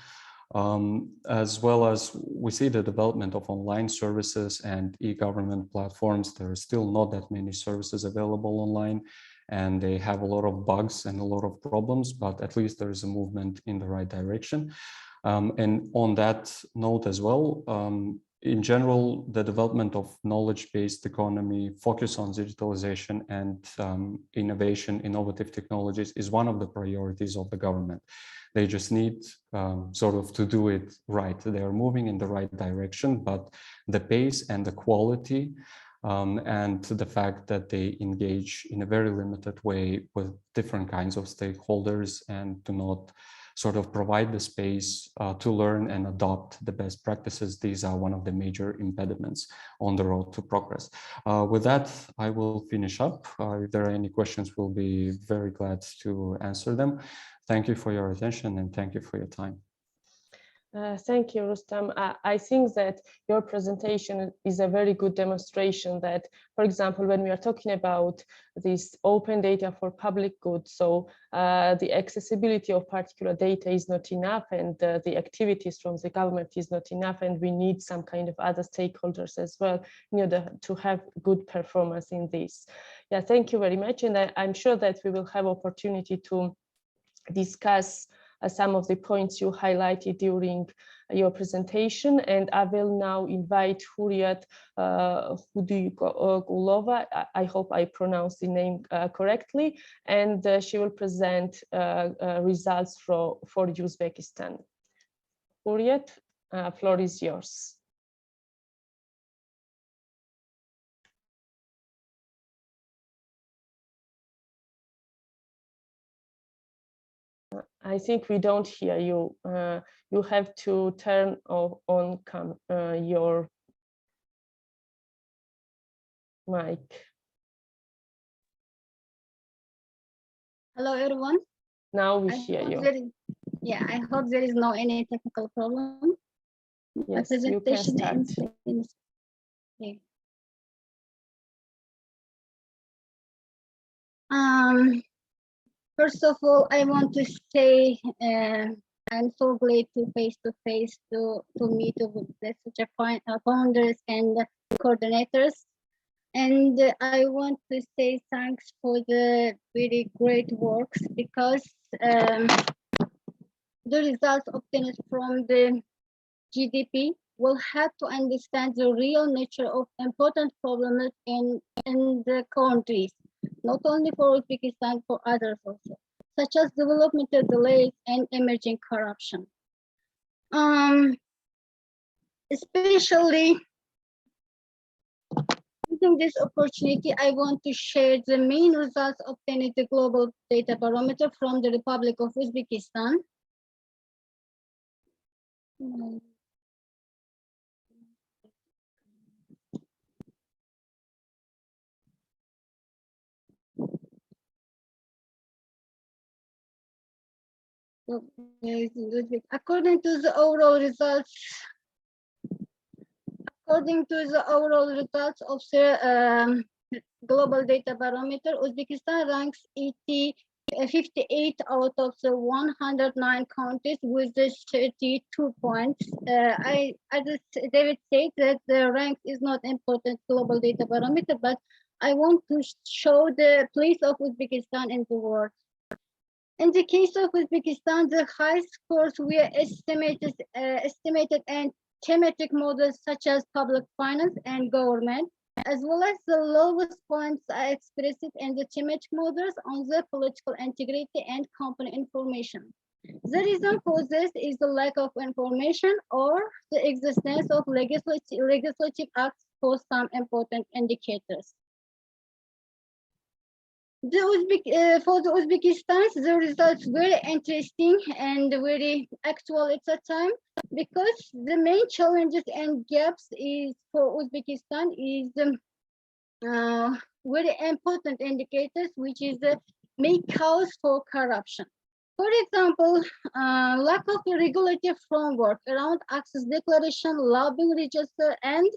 As well as we see the development of online services and e-government platforms. There are still not that many services available online, and they have a lot of bugs and a lot of problems, but at least there is a movement in the right direction. And on that note as well, in general, the development of knowledge-based economy, focus on digitalization and innovation, innovative technologies is one of the priorities of the government. They just need sort of to do it right. They are moving in the right direction, but the pace and the quality and the fact that they engage in a very limited way with different kinds of stakeholders and do not sort of provide the space to learn and adopt the best practices. These are one of the major impediments on the road to progress. With that, I will finish up. If there are any questions, we'll be very glad to answer them. Thank you for your attention and thank you for your time. Thank you, Rustam. I think that your presentation is a very good demonstration that, for example, when we are talking about this open data for public good, so the accessibility of particular data is not enough, and the activities from the government is not enough, and we need some kind of other stakeholders as well in order to have good performance in this. Yeah, thank you very much, and I'm sure that we will have opportunity to discuss some of the points you highlighted during your presentation, and I will now invite Huriat Hudugulova. I hope I pronounced the name correctly, and she will present results for Uzbekistan. Huriat, floor is yours. I think we don't hear you. You have to turn on your mic. Hello, everyone. Now we hear you. I hope there is no any technical problem. Yes, you can start. Okay. First of all, I want to say I'm so glad to face to meet with such a founders and coordinators. And I want to say thanks for the really great works, because the results obtained from the GDP will help to understand the real nature of important problems in the countries, not only for Uzbekistan, for others also, such as developmental delays and emerging corruption. Especially using this opportunity, I want to share the main results obtained in the Global Data Barometer from the Republic of Uzbekistan. According to the overall results of the Global Data Barometer, Uzbekistan ranks 58 out of the 109 countries with 32 points. David said that the rank is not important Global Data Barometer, but I want to show the place of Uzbekistan in the world. In the case of Uzbekistan, the high scores were estimated and thematic models such as public finance and government, as well as the lowest points are expressed in the thematic models on the political integrity and company information. The reason for this is the lack of information or the existence of legislative acts for some important indicators. For the Uzbekistan, the results very interesting and very actual at the time, because the main challenges and gaps for Uzbekistan is very important indicators, which is the main cause for corruption. For example, lack of a regulatory framework around access declaration, lobbying register, and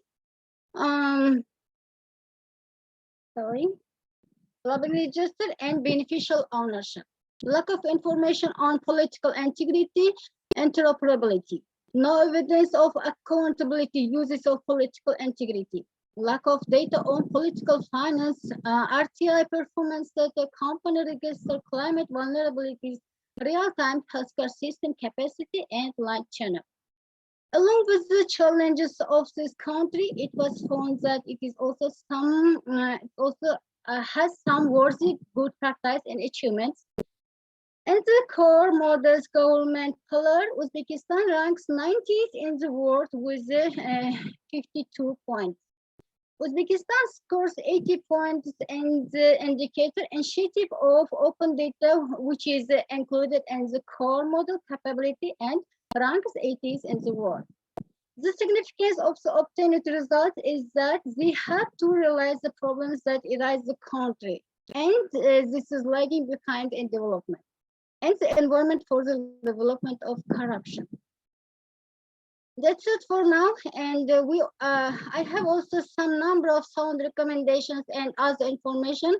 lobbying register and beneficial ownership. Lack of information on political integrity, interoperability. No evidence of accountability uses of political integrity. Lack of data on political finance, RTI performance data, company register, climate vulnerabilities, real-time healthcare system capacity, and light channel. Along with the challenges of this country, it was found that it is also has some worthy good practice and achievements. And the core models government pillar, Uzbekistan ranks 90th in the world with 52 points. Uzbekistan scores 80 points in the indicator initiative of open data, which is included in the core model capability, and ranks 80th in the world. The significance of the obtained result is that we have to realize the problems that arise the country, and this is lagging behind in development and the environment for the development of corruption. That's it for now. And I have also some number of sound recommendations and other information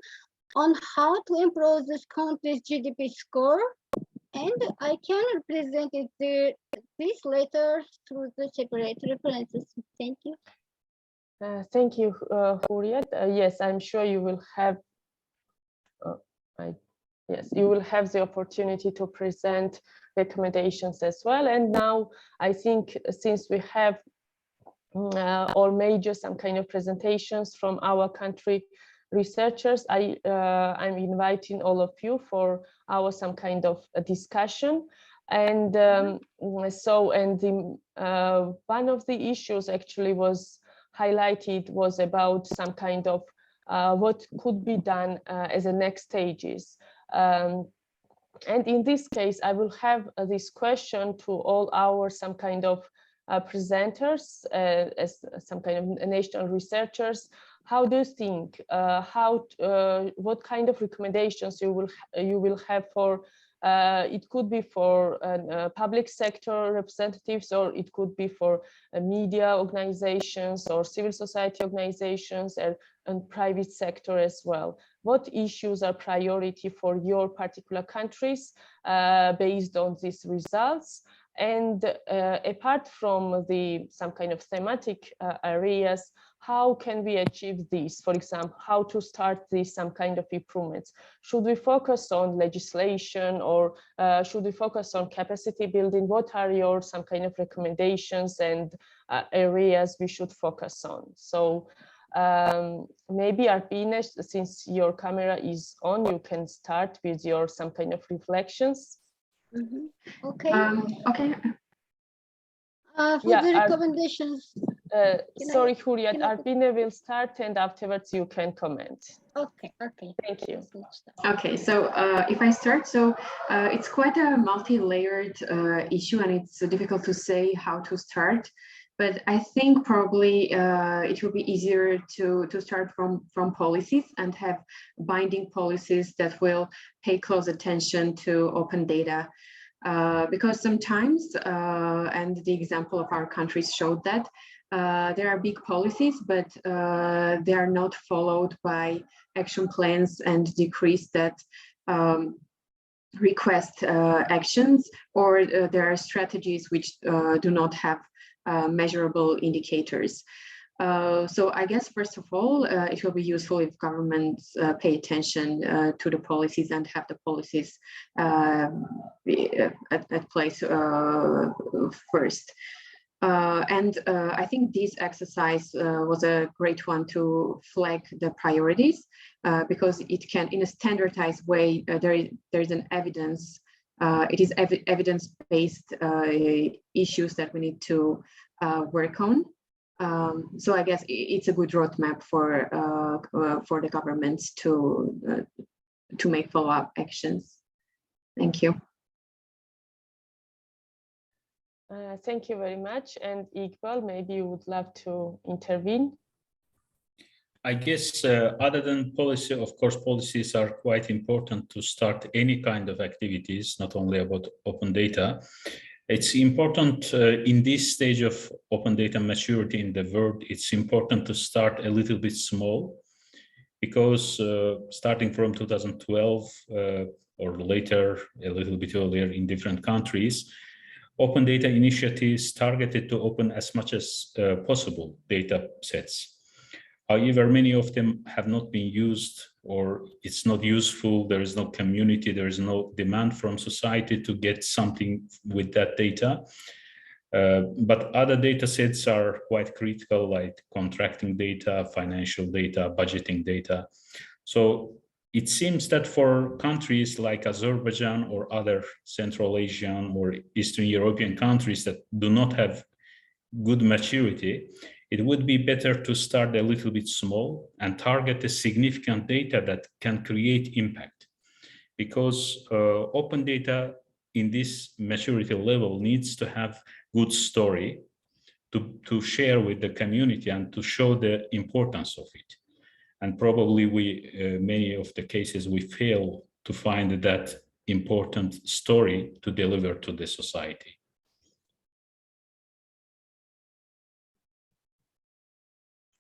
on how to improve this country's GDP score. And I can present this later through the separate references. Thank you. Thank you, Hurriyet. Yes, I'm sure you will have. Yes, you will have the opportunity to present recommendations as well. And now I think since we have all major some kind of presentations from our country researchers, I'm inviting all of you for our some kind of a discussion. And one of the issues actually was highlighted was about some kind of what could be done as a next stages. And in this case, I will have this question to all our some kind of presenters as some kind of national researchers. How do you think? What kind of recommendations you will have for? It could be for public sector representatives, or it could be for media organizations or civil society organizations and private sector as well. What issues are priority for your particular countries based on these results? And apart from some kind of thematic areas, how can we achieve this? For example, how to start some kind of improvements? Should we focus on legislation, or should we focus on capacity building? What are your some kind of recommendations and areas we should focus on? So maybe Arpine, since your camera is on, you can start with your some kind of reflections. Mm-hmm. Okay. Okay. For the recommendations. Sorry, Hurriyet, Arpine will start and afterwards you can comment. Okay, okay. Thank you. Okay, so if I start, so it's quite a multi-layered issue, and it's difficult to say how to start. But I think probably it will be easier to start from policies and have binding policies that will pay close attention to open data. Because sometimes, and the example of our countries showed that, there are big policies, but they are not followed by action plans and decrees that request actions, or there are strategies which do not have measurable indicators. So I guess, first of all, it will be useful if governments pay attention to the policies and have the policies at place first. And I think this exercise was a great one to flag the priorities, because it can, in a standardized way, there is an evidence. It is evidence-based issues that we need to work on. So I guess it's a good roadmap for the governments to make follow-up actions. Thank you. Thank you very much. And Iqbal, maybe you would love to intervene. I guess other than policy, of course, policies are quite important to start any kind of activities, not only about open data. It's important in this stage of open data maturity in the world, it's important to start a little bit small, because starting from 2012 or later, a little bit earlier in different countries, open data initiatives targeted to open as much as possible data sets. However, many of them have not been used, or it's not useful. There is no community, there is no demand from society to get something with that data. But other data sets are quite critical, like contracting data, financial data, budgeting data. So it seems that for countries like Azerbaijan or other Central Asian or Eastern European countries that do not have good maturity, it would be better to start a little bit small and target the significant data that can create impact. Because open data in this maturity level needs to have good story to share with the community and to show the importance of it. And probably many of the cases we fail to find that important story to deliver to the society.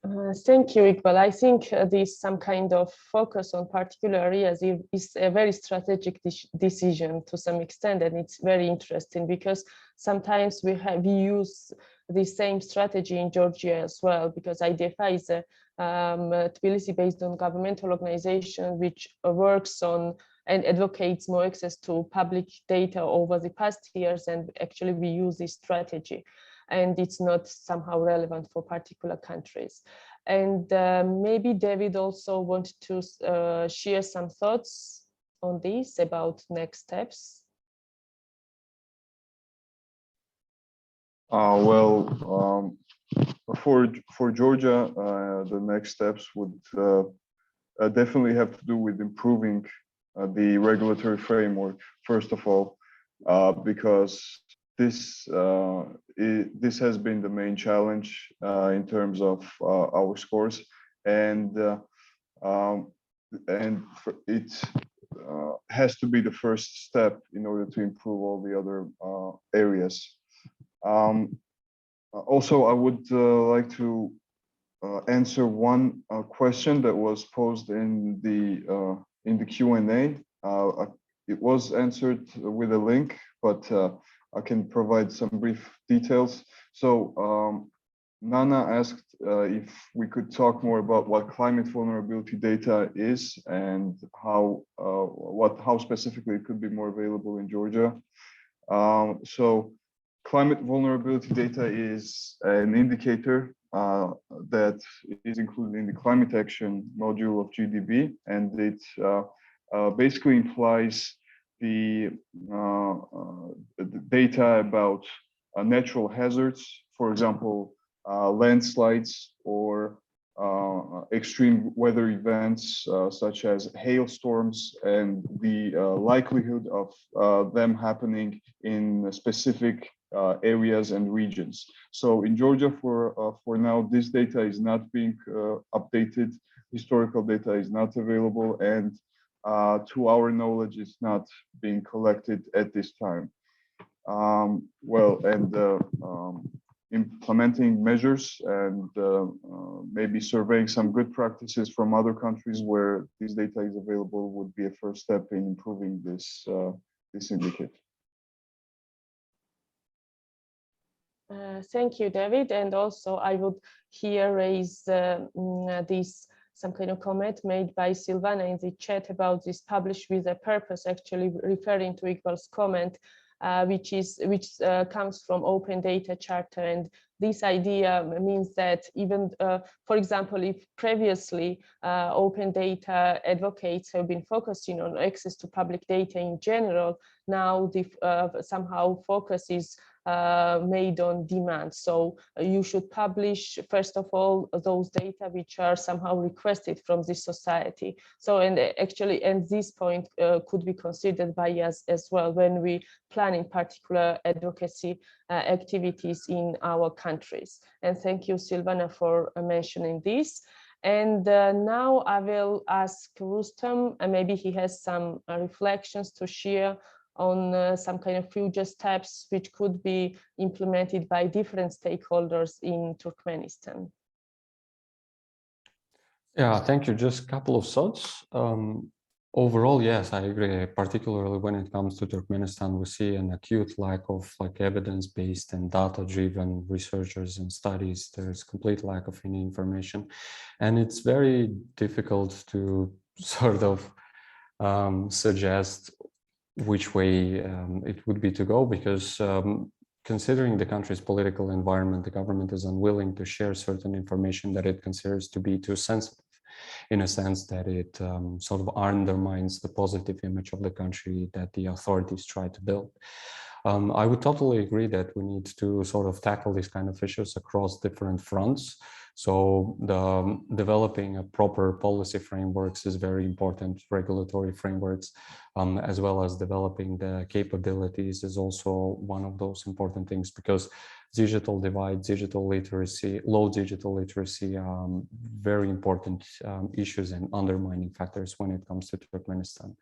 Thank you, Iqbal. I think this some kind of focus on particular areas is a very strategic decision to some extent, and it's very interesting because sometimes we use the same strategy in Georgia as well, because IDFI is a Tbilisi-based non-governmental organization which works on and advocates more access to public data over the past years, and actually we use this strategy. And it's not somehow relevant for particular countries. And maybe David also wanted to share some thoughts on this about next steps. For Georgia, the next steps would definitely have to do with improving the regulatory framework, first of all, because this has been the main challenge in terms of our scores, and it has to be the first step in order to improve all the other areas. Also, I would like to answer one question that was posed in the Q&A. It was answered with a link, but I can provide some brief details. So Nana asked if we could talk more about what climate vulnerability data is and how specifically it could be more available in Georgia. So climate vulnerability data is an indicator that is included in the climate action module of GDB, and it basically implies the data about natural hazards, for example, landslides or extreme weather events such as hailstorms, and the likelihood of them happening in specific areas and regions. So in Georgia, for now, this data is not being updated. Historical data is not available, and to our knowledge, it's not being collected at this time. Implementing measures and maybe surveying some good practices from other countries where this data is available would be a first step in improving this indicator. Thank you, David. And also I would here raise some kind of comment made by Silvana in the chat about this published with a purpose, actually referring to Iqbal's comment, which comes from Open Data Charter. And this idea means that even, for example, if previously open data advocates have been focusing on access to public data in general, now the somehow focus is made on demand. So you should publish, first of all, those data which are somehow requested from the society. So, and this point could be considered by us as well when we plan in particular advocacy activities in our countries. And thank you, Silvana, for mentioning this. And now I will ask Rustam, and maybe he has some reflections to share on some kind of future steps which could be implemented by different stakeholders in Turkmenistan. Yeah, thank you. Just a couple of thoughts. Overall, yes, I agree. Particularly when it comes to Turkmenistan, we see an acute lack of evidence-based and data-driven researchers and studies. There's complete lack of any information, and it's very difficult to sort of suggest which way it would be to go, because considering the country's political environment, the government is unwilling to share certain information that it considers to be too sensitive, in a sense that it sort of undermines the positive image of the country that the authorities try to build. I would totally agree that we need to sort of tackle these kind of issues across different fronts. So developing a proper policy frameworks is very important, regulatory frameworks, as well as developing the capabilities is also one of those important things, because digital divide, digital literacy, low digital literacy, very important issues and undermining factors when it comes to Turkmenistan,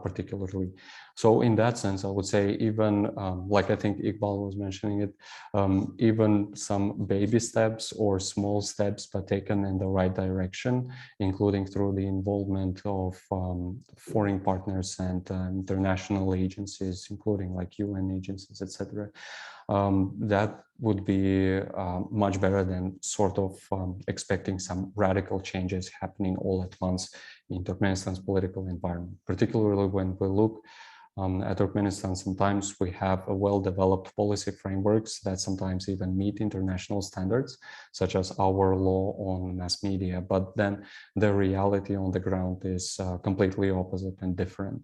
particularly. So in that sense, I would say even, like I think Iqbal was mentioning it, even some baby steps or small steps, but taken in the right direction, including through the involvement of foreign partners and international agencies, including like UN agencies, etc. That would be much better than sort of expecting some radical changes happening all at once in Turkmenistan's political environment, particularly when we look at Turkmenistan. Sometimes we have a well-developed policy frameworks that sometimes even meet international standards, such as our law on mass media, but then the reality on the ground is completely opposite and different.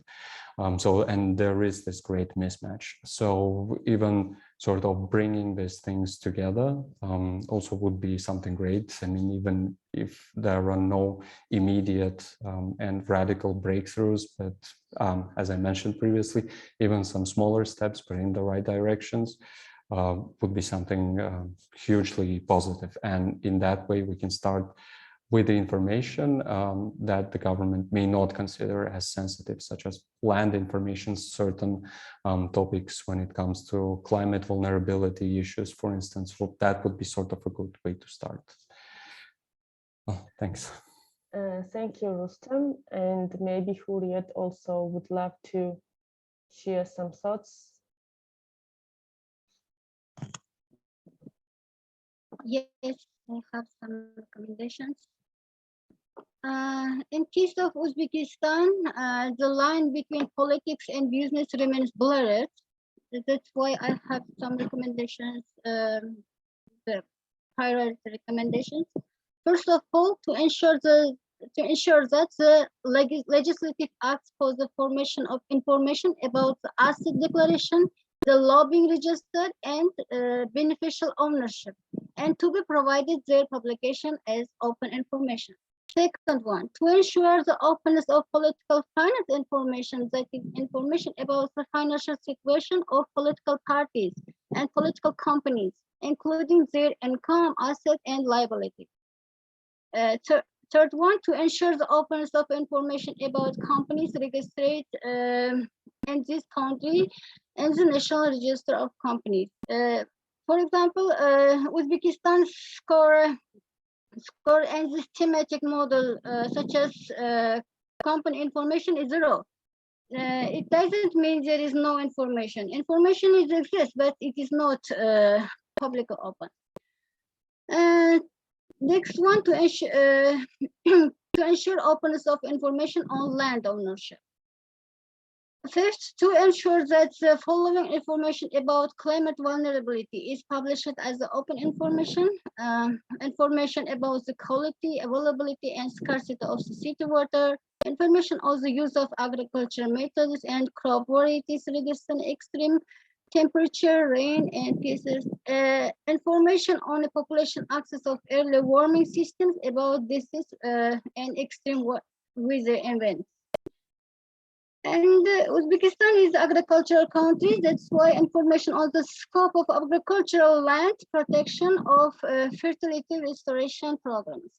And there is this great mismatch. So even sort of bringing these things together also would be something great. I mean, even if there are no immediate and radical breakthroughs, but as I mentioned previously, even some smaller steps but in the right directions would be something hugely positive. And in that way, we can start with the information that the government may not consider as sensitive, such as land information, certain topics when it comes to climate vulnerability issues, for instance. So that would be sort of a good way to start. Thanks. Thank you, Rustam. And maybe Hurriyet also would love to share some thoughts. Yes, I have some recommendations. In case of Uzbekistan, the line between politics and business remains blurred. That's why I have some recommendations, the priority recommendations. First of all, to ensure that the legislative acts for the formation of information about the asset declaration, the lobbying register, and beneficial ownership, and to be provided their publication as open information. Second one, to ensure the openness of political finance information, that is information about the financial situation of political parties and political companies, including their income, asset, and liability. Third one, to ensure the openness of information about companies registered in this country and the National Register of Companies. For example, Uzbekistan score and this thematic model, such as company information, is 0. It doesn't mean there is no information. Information exists, but it is not publicly open. Next one, to ensure to ensure openness of information on land ownership. Fifth, to ensure that the following information about climate vulnerability is published as the open information. Information about the quality, availability, and scarcity of the city water. Information on the use of agricultural methods and crop varieties resistant extreme temperature, rain, and cases. Information on the population access of early warming systems about disease and extreme weather events. And Uzbekistan is an agricultural country. That's why information on the scope of agricultural land protection of fertility restoration programs.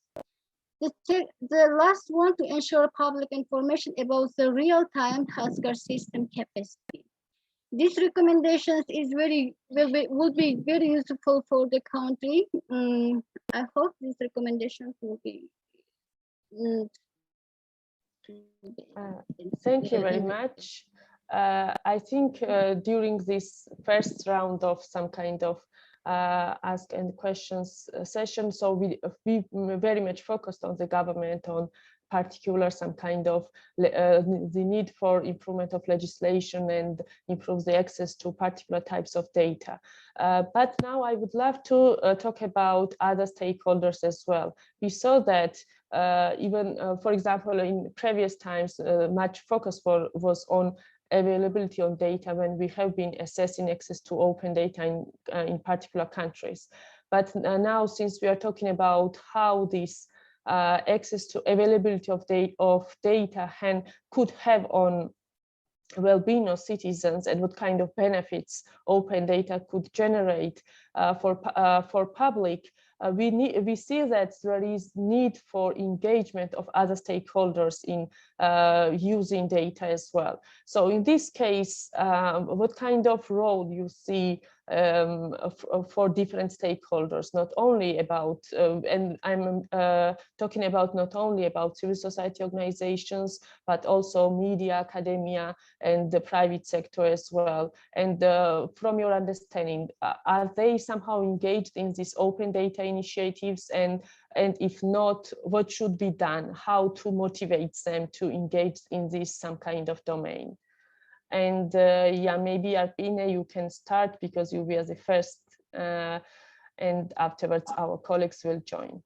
The last one, to ensure public information about the real-time healthcare system capacity. These recommendations would be very useful for the country. I hope these recommendations will be. Thank you very much. I think during this first round of some kind of ask and questions session, so we very much focused on the government, on particular some kind of the need for improvement of legislation and improve the access to particular types of data. But now I would love to talk about other stakeholders as well. We saw that even, for example, in previous times, much focus was on availability of data when we have been assessing access to open data in particular countries. But now, since we are talking about how this access to availability of data could have on well-being of citizens and what kind of benefits open data could generate for public, we see that there is need for engagement of other stakeholders in using data as well. So in this case, what kind of role you see for different stakeholders, not only about, and I'm talking about not only about civil society organizations, but also media, academia, and the private sector as well. And from your understanding, are they somehow engaged in these open data initiatives? And if not, what should be done? How to motivate them to engage in this some kind of domain? And yeah, maybe Arpine, you can start because you were the first, and afterwards our colleagues will join.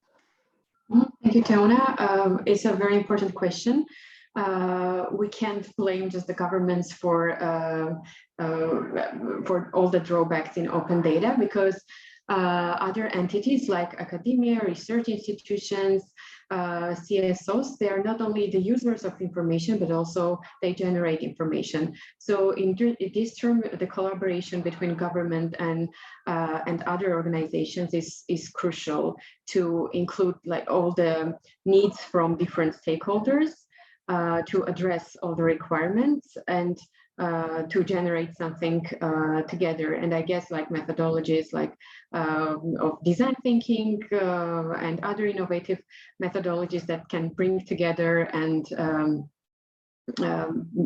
Thank you, Teona. It's a very important question. We can't blame just the governments for all the drawbacks in open data, because other entities like academia, research institutions, CSOs, they are not only the users of information, but also they generate information. So in this term, the collaboration between government and other organizations is crucial to include like all the needs from different stakeholders to address all the requirements and to generate something together. And I guess like methodologies like of design thinking and other innovative methodologies that can bring together and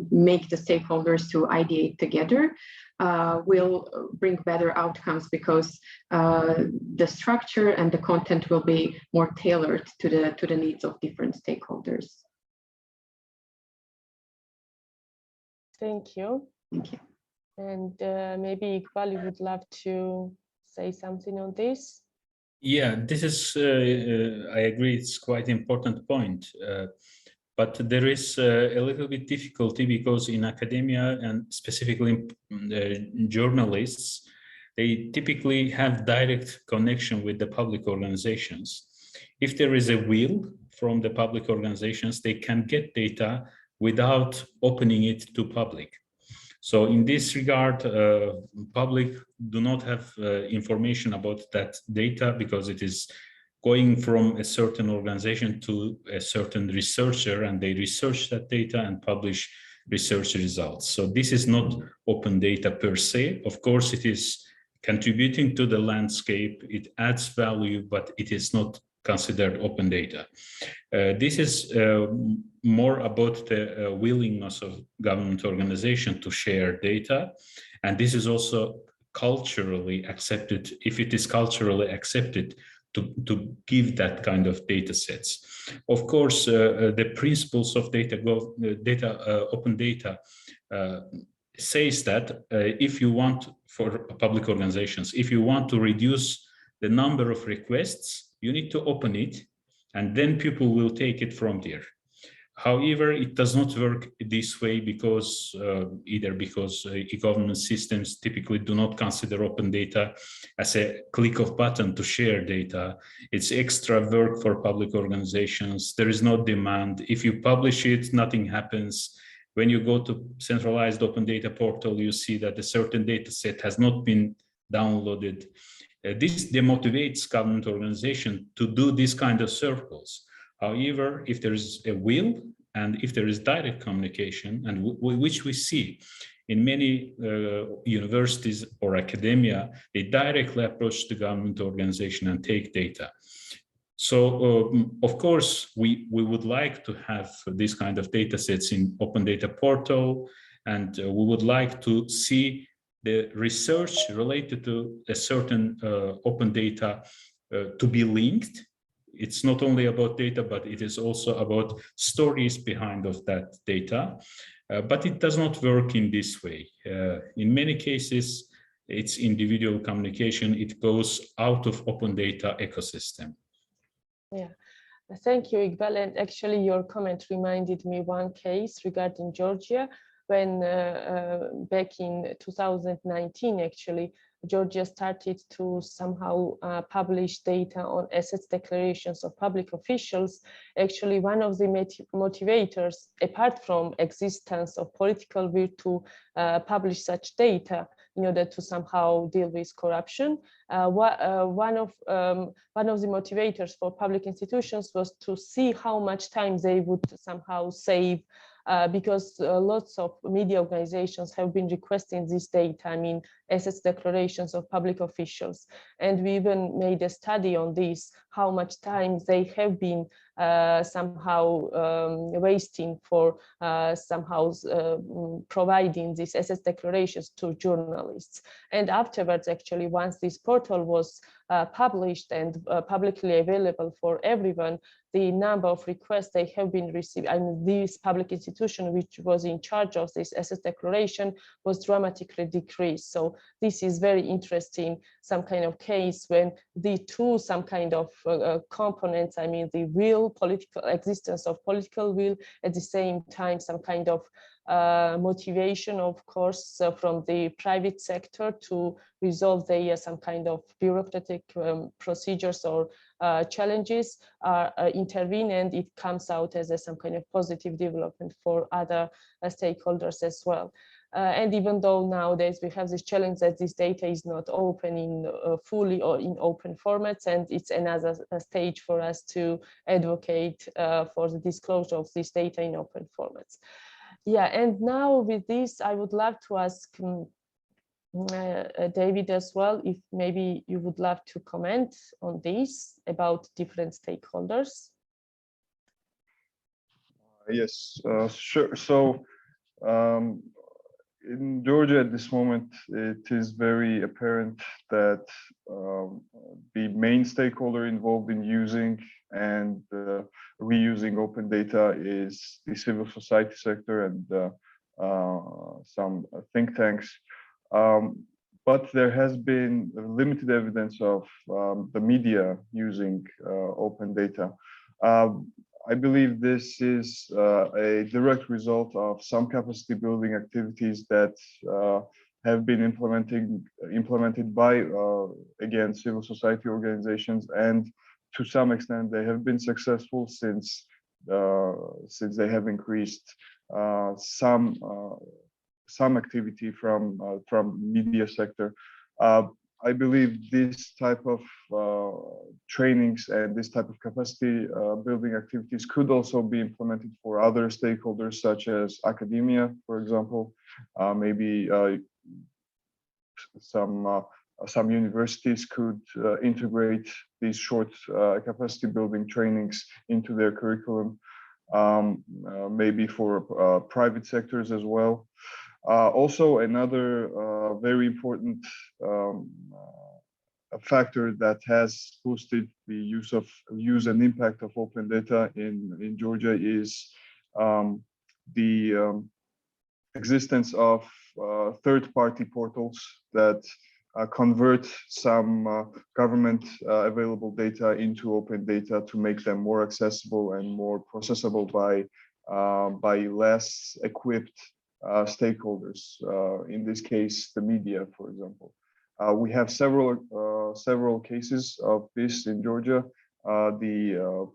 make the stakeholders to ideate together will bring better outcomes, because the structure and the content will be more tailored to the needs of different stakeholders. Thank you. Thank you. And maybe Iqbal, you would love to say something on this? Yeah, this is, I agree, it's quite important point. But there is a little bit difficulty because in academia and specifically journalists, they typically have direct connection with the public organizations. If there is a will from the public organizations, they can get data without opening it to public. So in this regard, public do not have information about that data because it is going from a certain organization to a certain researcher, and they research that data and publish research results. So this is not open data per se. Of course, it is contributing to the landscape, it adds value, but it is not considered open data. This is more about the willingness of government organization to share data. And this is also culturally accepted, if it is culturally accepted to give that kind of data sets. Of course, the principles of open data says that if you want, for public organizations, if you want to reduce the number of requests, you need to open it, and then people will take it from there. However, it does not work this way because either because e-government systems typically do not consider open data as a click of button to share data. It's extra work for public organizations. There is no demand. If you publish it, nothing happens. When you go to centralized open data portal, you see that a certain data set has not been downloaded. This demotivates government organization to do this kind of circles. However, if there is a will and if there is direct communication, and which we see in many universities or academia, they directly approach the government organization and take data. So, of course, we would like to have this kind of data sets in open data portal, and we would like to see the research related to a certain open data to be linked. It's not only about data, but it is also about stories behind of that data. But it does not work in this way. In many cases, it's individual communication. It goes out of open data ecosystem. Yeah, thank you, Iqbal. And actually, your comment reminded me one case regarding Georgia, when back in 2019, actually, Georgia started to somehow publish data on assets declarations of public officials, actually one of the motivators, apart from existence of political will to publish such data in order to somehow deal with corruption, one of the motivators for public institutions was to see how much time they would somehow save, because lots of media organizations have been requesting this data, I mean, assets declarations of public officials. And we even made a study on this, how much time they have been somehow wasting for somehow providing these assets declarations to journalists. And afterwards, actually, once this portal was published and publicly available for everyone, the number of requests they have been received, and this public institution which was in charge of this assets declaration was dramatically decreased. So this is very interesting, some kind of case when the two, some kind of components, I mean, the will, political existence of political will, at the same time, some kind of motivation, of course, from the private sector to resolve the some kind of bureaucratic procedures or challenges intervene, and it comes out as some kind of positive development for other stakeholders as well. And even though nowadays we have this challenge that this data is not open in fully or in open formats, and it's another stage for us to advocate for the disclosure of this data in open formats. Yeah, and now with this, I would love to ask David as well, if maybe you would love to comment on this about different stakeholders. Yes, sure. So in Georgia at this moment, it is very apparent that the main stakeholder involved in using and reusing open data is the civil society sector and some think tanks. But there has been limited evidence of the media using open data. I believe this is a direct result of some capacity building activities that have been implemented by, again, civil society organizations, and to some extent they have been successful since they have increased some activity from media sector. I believe this type of trainings and this type of capacity building activities could also be implemented for other stakeholders, such as academia, for example. Maybe some universities could integrate these short capacity building trainings into their curriculum, maybe for private sectors as well. Also, another very important factor that has boosted the use and impact of open data in Georgia is the existence of third-party portals that convert some government available data into open data to make them more accessible and more processable by less equipped stakeholders, in this case, the media, for example. We have several cases of this in Georgia. The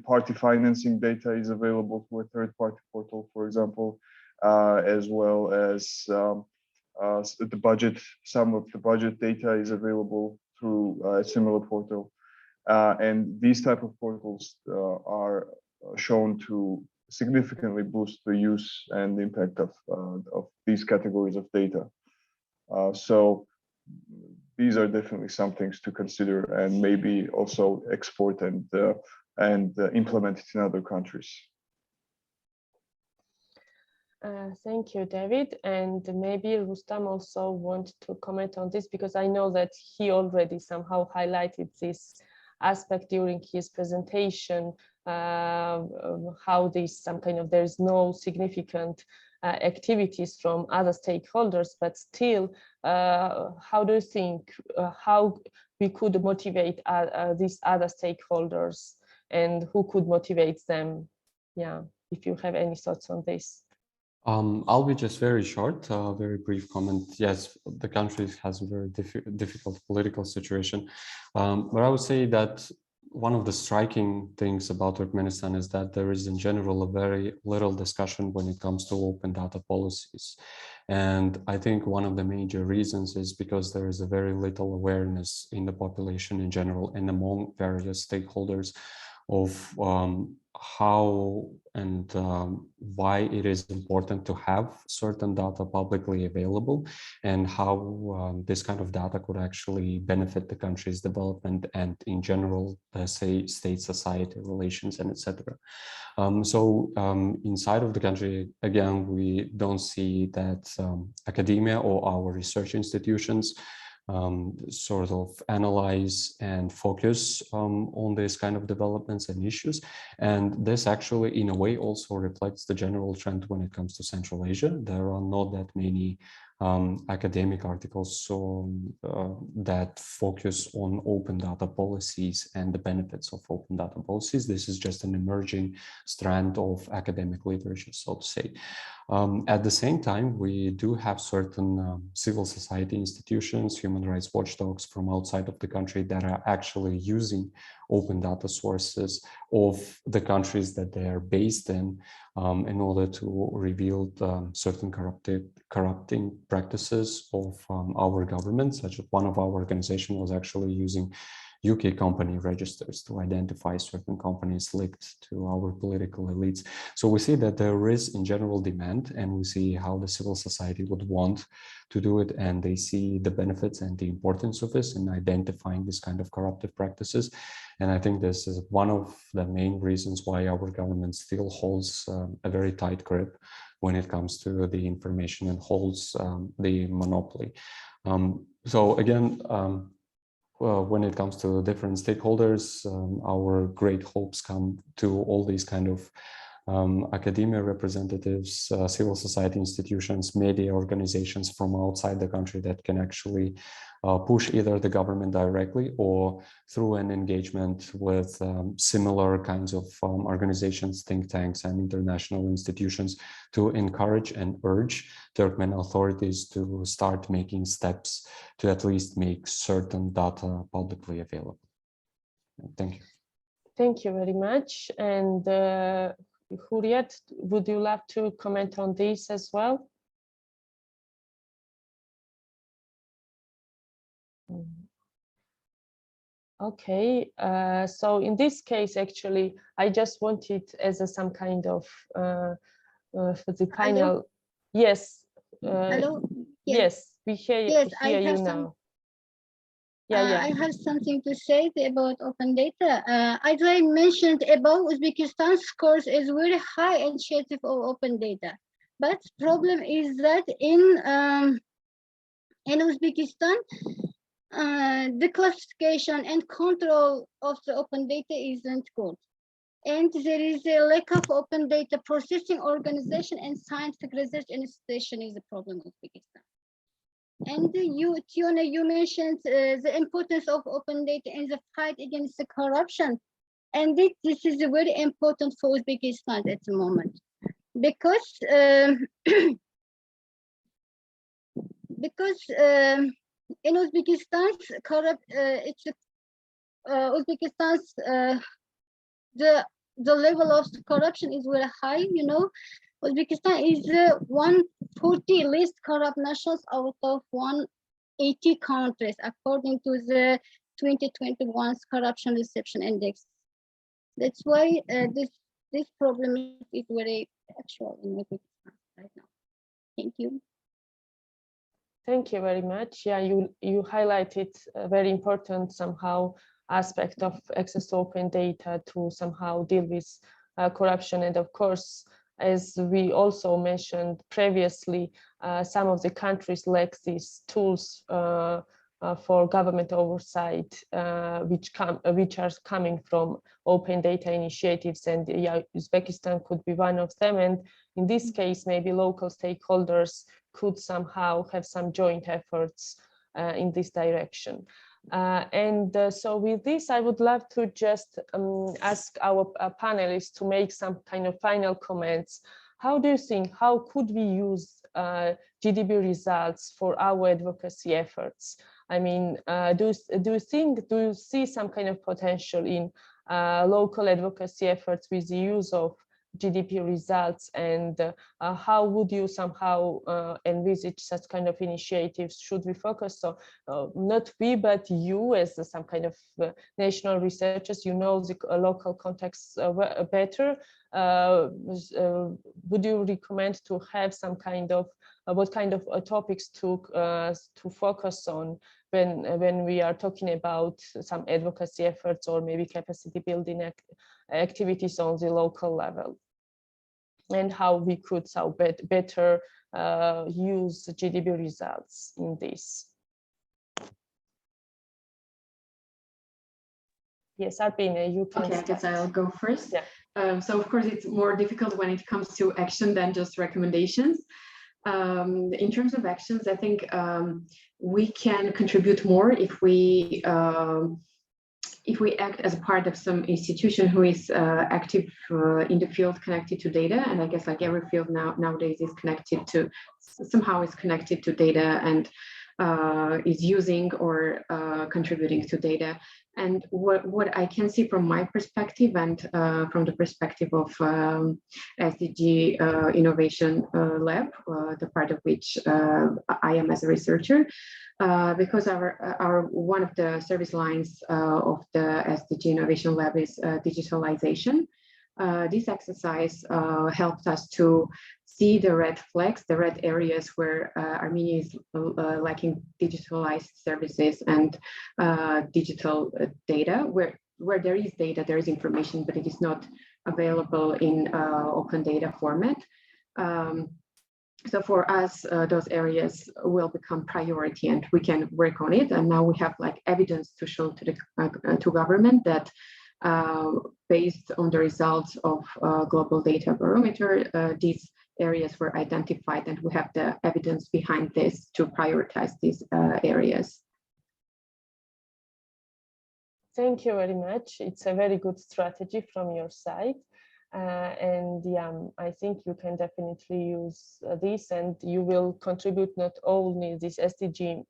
party financing data is available through a third-party portal, for example, as well as the budget. Some of the budget data is available through a similar portal, and these type of portals are shown to significantly boost the use and impact of these categories of data. So these are definitely some things to consider, and maybe also export and implement it in other countries. Thank you, David. And maybe Rustam also wants to comment on this, because I know that he already somehow highlighted this aspect during his presentation, how there's no significant activities from other stakeholders, but still, how do you think how we could motivate these other stakeholders, and who could motivate them? Yeah, if you have any thoughts on this. I'll be just very short, very brief comment. Yes, the country has a very difficult political situation, but I would say that one of the striking things about Turkmenistan is that there is in general a very little discussion when it comes to open data policies. And I think one of the major reasons is because there is a very little awareness in the population in general and among various stakeholders of how and why it is important to have certain data publicly available and how this kind of data could actually benefit the country's development and in general, say, state-society relations and etc. Inside of the country, again, we don't see that academia or our research institutions sort of analyze and focus on this kind of developments and issues. And this actually, in a way, also reflects the general trend when it comes to Central Asia. There are not that many academic articles that focus on open data policies and the benefits of open data policies. This is just an emerging strand of academic literature, so to say. At the same time, we do have certain civil society institutions, human rights watchdogs from outside of the country that are actually using open data sources of the countries that they are based in order to reveal certain corrupting practices of our government, such as one of our organizations was actually using UK company registers to identify certain companies linked to our political elites. So we see that there is in general demand, and we see how the civil society would want to do it, and they see the benefits and the importance of this in identifying this kind of corruptive practices. And I think this is one of the main reasons why our government still holds a very tight grip when it comes to the information and holds the monopoly. So again, well, when it comes to different stakeholders, our great hopes come to all these kind of academia representatives, civil society institutions, media organizations from outside the country that can actually push either the government directly or through an engagement with similar kinds of organizations, think tanks, and international institutions to encourage and urge Turkmen authorities to start making steps to at least make certain data publicly available. Thank you. Thank you very much. And Hurriyet, would you love to comment on this as well? Okay, so in this case, actually, I just wanted as some kind of for the final. Hello? Yes. Hello? Yes, we hear you now. I have something to say about open data. As I mentioned above, Uzbekistan scores is very high initiative of open data. But problem is that in Uzbekistan, the classification and control of the open data isn't good. And there is a lack of open data processing organization and scientific research institution is a problem in Uzbekistan. And Tiona, you mentioned the importance of open data in the fight against the corruption. And this is very important for Uzbekistan at the moment. Because in Uzbekistan's Uzbekistan's the level of corruption is very high, you know. Uzbekistan is 140 least corrupt nations out of 180 countries, according to the 2021 Corruption Reception Index. That's why this problem is very actual in Uzbekistan right now. Thank you. Thank you very much. Yeah, you highlighted a very important somehow aspect of access to open data to somehow deal with corruption. And of course, as we also mentioned previously, some of the countries lack these tools for government oversight, which are coming from open data initiatives, and Uzbekistan could be one of them. And in this case, maybe local stakeholders could somehow have some joint efforts in this direction. So with this, I would love to just ask our panelists to make some kind of final comments. How do you think, how could we use GDB results for our advocacy efforts? I mean, do you see some kind of potential in local advocacy efforts with the use of GDP results, and how would you somehow envisage such kind of initiatives? Should we focus on, not we, but you as some kind of national researchers, you know the local context better. Would you recommend to have some kind of, what kind of topics to focus on when we are talking about some advocacy efforts or maybe capacity building activities on the local level, and how we could better use the GDB results in this? Yes, Armenia, you can start. I guess I'll go first. Yeah. So of course, it's more difficult when it comes to action than just recommendations. In terms of actions, I think we can contribute more if we act as a part of some institution who is active in the field connected to data. And I guess like every field nowadays is connected to, somehow is connected to data and is using or contributing to data. And what I can see from my perspective and from the perspective of SDG Innovation Lab, the part of which I am as a researcher, because our one of the service lines of the SDG Innovation Lab is digitalization. This exercise helped us to see the red flags, the red areas where Armenia is lacking digitalized services and digital data, where there is data, there is information, but it is not available in open data format. So for us, those areas will become priority and we can work on it. And now we have like evidence to show to the to government that based on the results of Global Data Barometer, these areas were identified and we have the evidence behind this to prioritize these areas. Thank you very much. It's a very good strategy from your side. And yeah, I think you can definitely use this, and you will contribute not only this SDG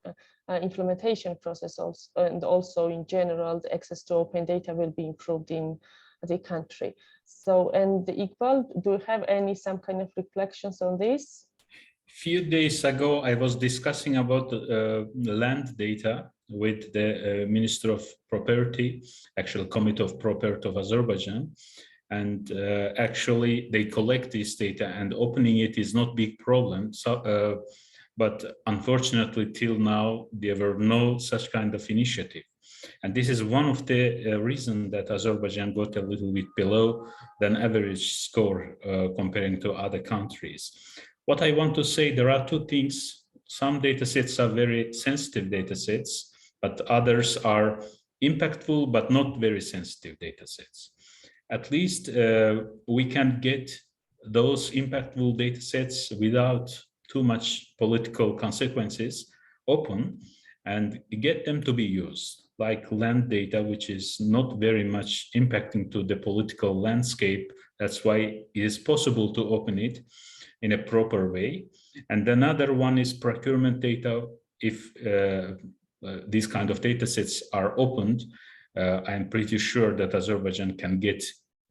implementation process, and also in general, the access to open data will be improved in the country. So, and Iqbal, do you have some kind of reflections on this? Few days ago, I was discussing about land data with the Minister of Property, actual Committee of Property of Azerbaijan. And actually, they collect this data, and opening it is not a big problem. So, but unfortunately, till now, there were no such kind of initiative. And this is one of the reasons that Azerbaijan got a little bit below than average score comparing to other countries. What I want to say, there are two things. Some data sets are very sensitive data sets, but others are impactful, but not very sensitive data sets. At least we can get those impactful data sets without too much political consequences open and get them to be used, like land data, which is not very much impacting to the political landscape. That's why it is possible to open it in a proper way. And another one is procurement data. If these kind of data sets are opened, I'm pretty sure that Azerbaijan can get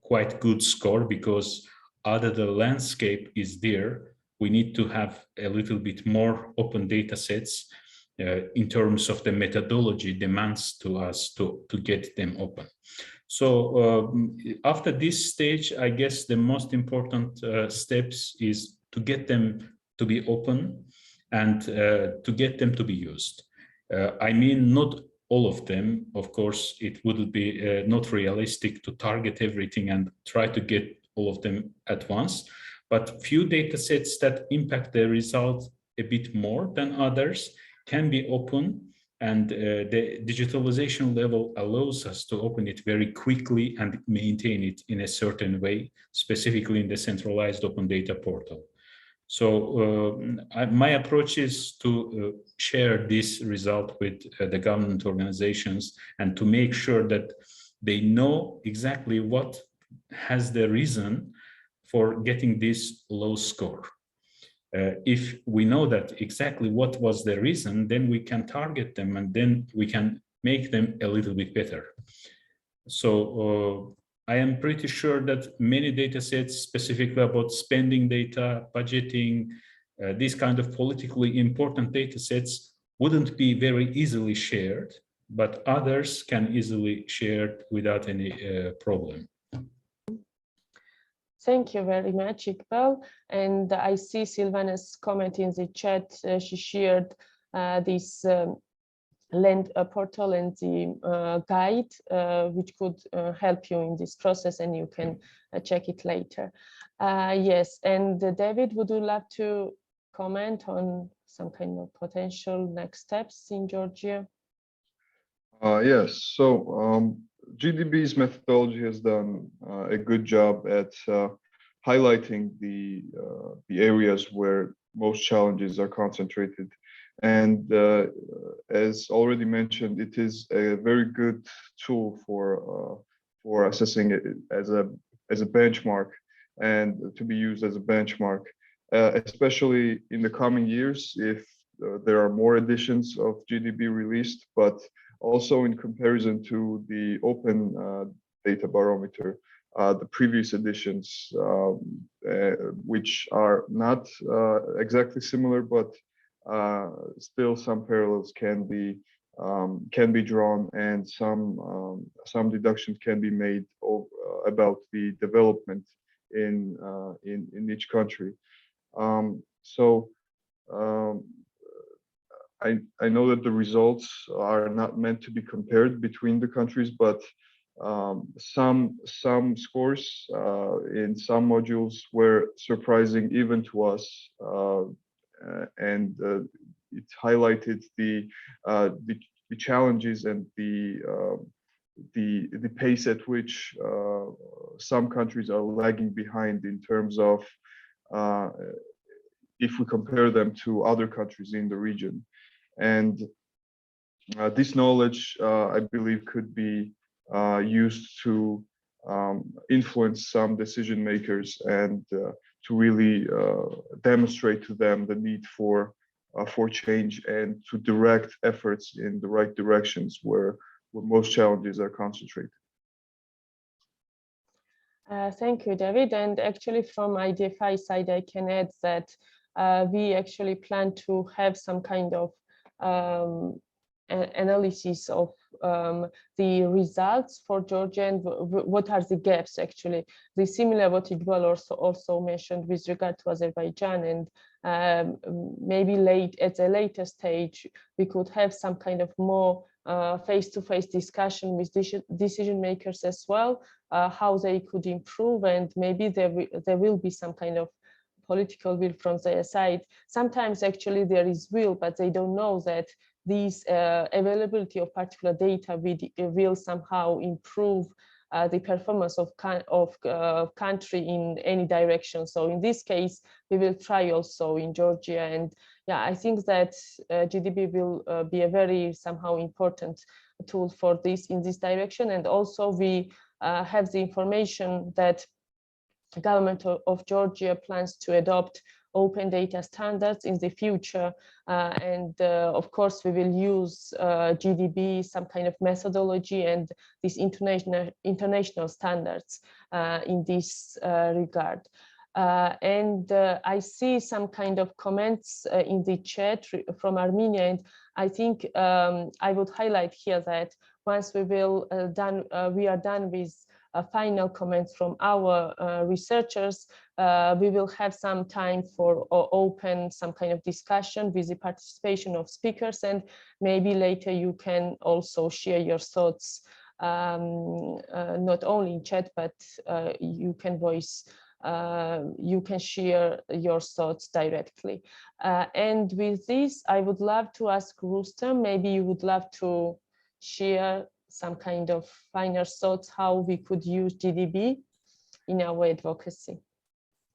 quite good score, because other the landscape is there, we need to have a little bit more open data sets in terms of the methodology demands to us to get them open. So after this stage, I guess the most important steps is to get them to be open and to get them to be used. I mean, not all of them, of course, it would be not realistic to target everything and try to get all of them at once, but few data sets that impact the result a bit more than others can be open, and the digitalization level allows us to open it very quickly and maintain it in a certain way, specifically in the centralized open data portal. So my approach is to share this result with the government organizations and to make sure that they know exactly what has the reason for getting this low score. If we know that exactly what was the reason, then we can target them and then we can make them a little bit better. So I am pretty sure that many data sets specifically about spending data, budgeting, these kind of politically important data sets wouldn't be very easily shared, but others can easily share without any problem. Thank you very much, Iqbal. And I see Silvana's comment in the chat. She shared this land portal and the guide, which could help you in this process, and you can check it later. Yes, and David, would you love to comment on some kind of potential next steps in Georgia? Yes, so GDB's methodology has done a good job at highlighting the areas where most challenges are concentrated. And as already mentioned, it is a very good tool for assessing it as a benchmark and to be used as a benchmark, especially in the coming years if there are more editions of GDB released, but also in comparison to the Open Data Barometer, the previous editions, which are not exactly similar, but still some parallels can be drawn, and some deductions can be made about the development in each country. I know that the results are not meant to be compared between the countries, but some scores in some modules were surprising even to us, and it highlighted the challenges and the pace at which some countries are lagging behind in terms of if we compare them to other countries in the region. And this knowledge, I believe, could be used to influence some decision makers and to really demonstrate to them the need for change and to direct efforts in the right directions where most challenges are concentrated. Thank you, David. And actually from IDFI side, I can add that we actually plan to have some kind of analysis of the results for Georgia and what are the gaps actually. The similar what Iqbal also mentioned with regard to Azerbaijan, and maybe at a later stage we could have some kind of more face-to-face discussion with decision makers as well, how they could improve, and maybe there will be some kind of political will from their side. Sometimes actually there is will, but they don't know that these availability of particular data will somehow improve the performance of country in any direction. So in this case, we will try also in Georgia. And yeah, I think that GDB will be a very somehow important tool for this in this direction. And also we have the information that the government of Georgia plans to adopt open data standards in the future, and of course we will use GDB, some kind of methodology and these international standards in this regard. And I see some kind of comments in the chat from Armenia, and I think I would highlight here that once we are done with final comments from our researchers, we will have some time for open some kind of discussion with the participation of speakers, and maybe later you can also share your thoughts, not only in chat, but you can you can share your thoughts directly. And with this, I would love to ask Rustam, maybe you would love to share some kind of finer thoughts how we could use GDB in our advocacy.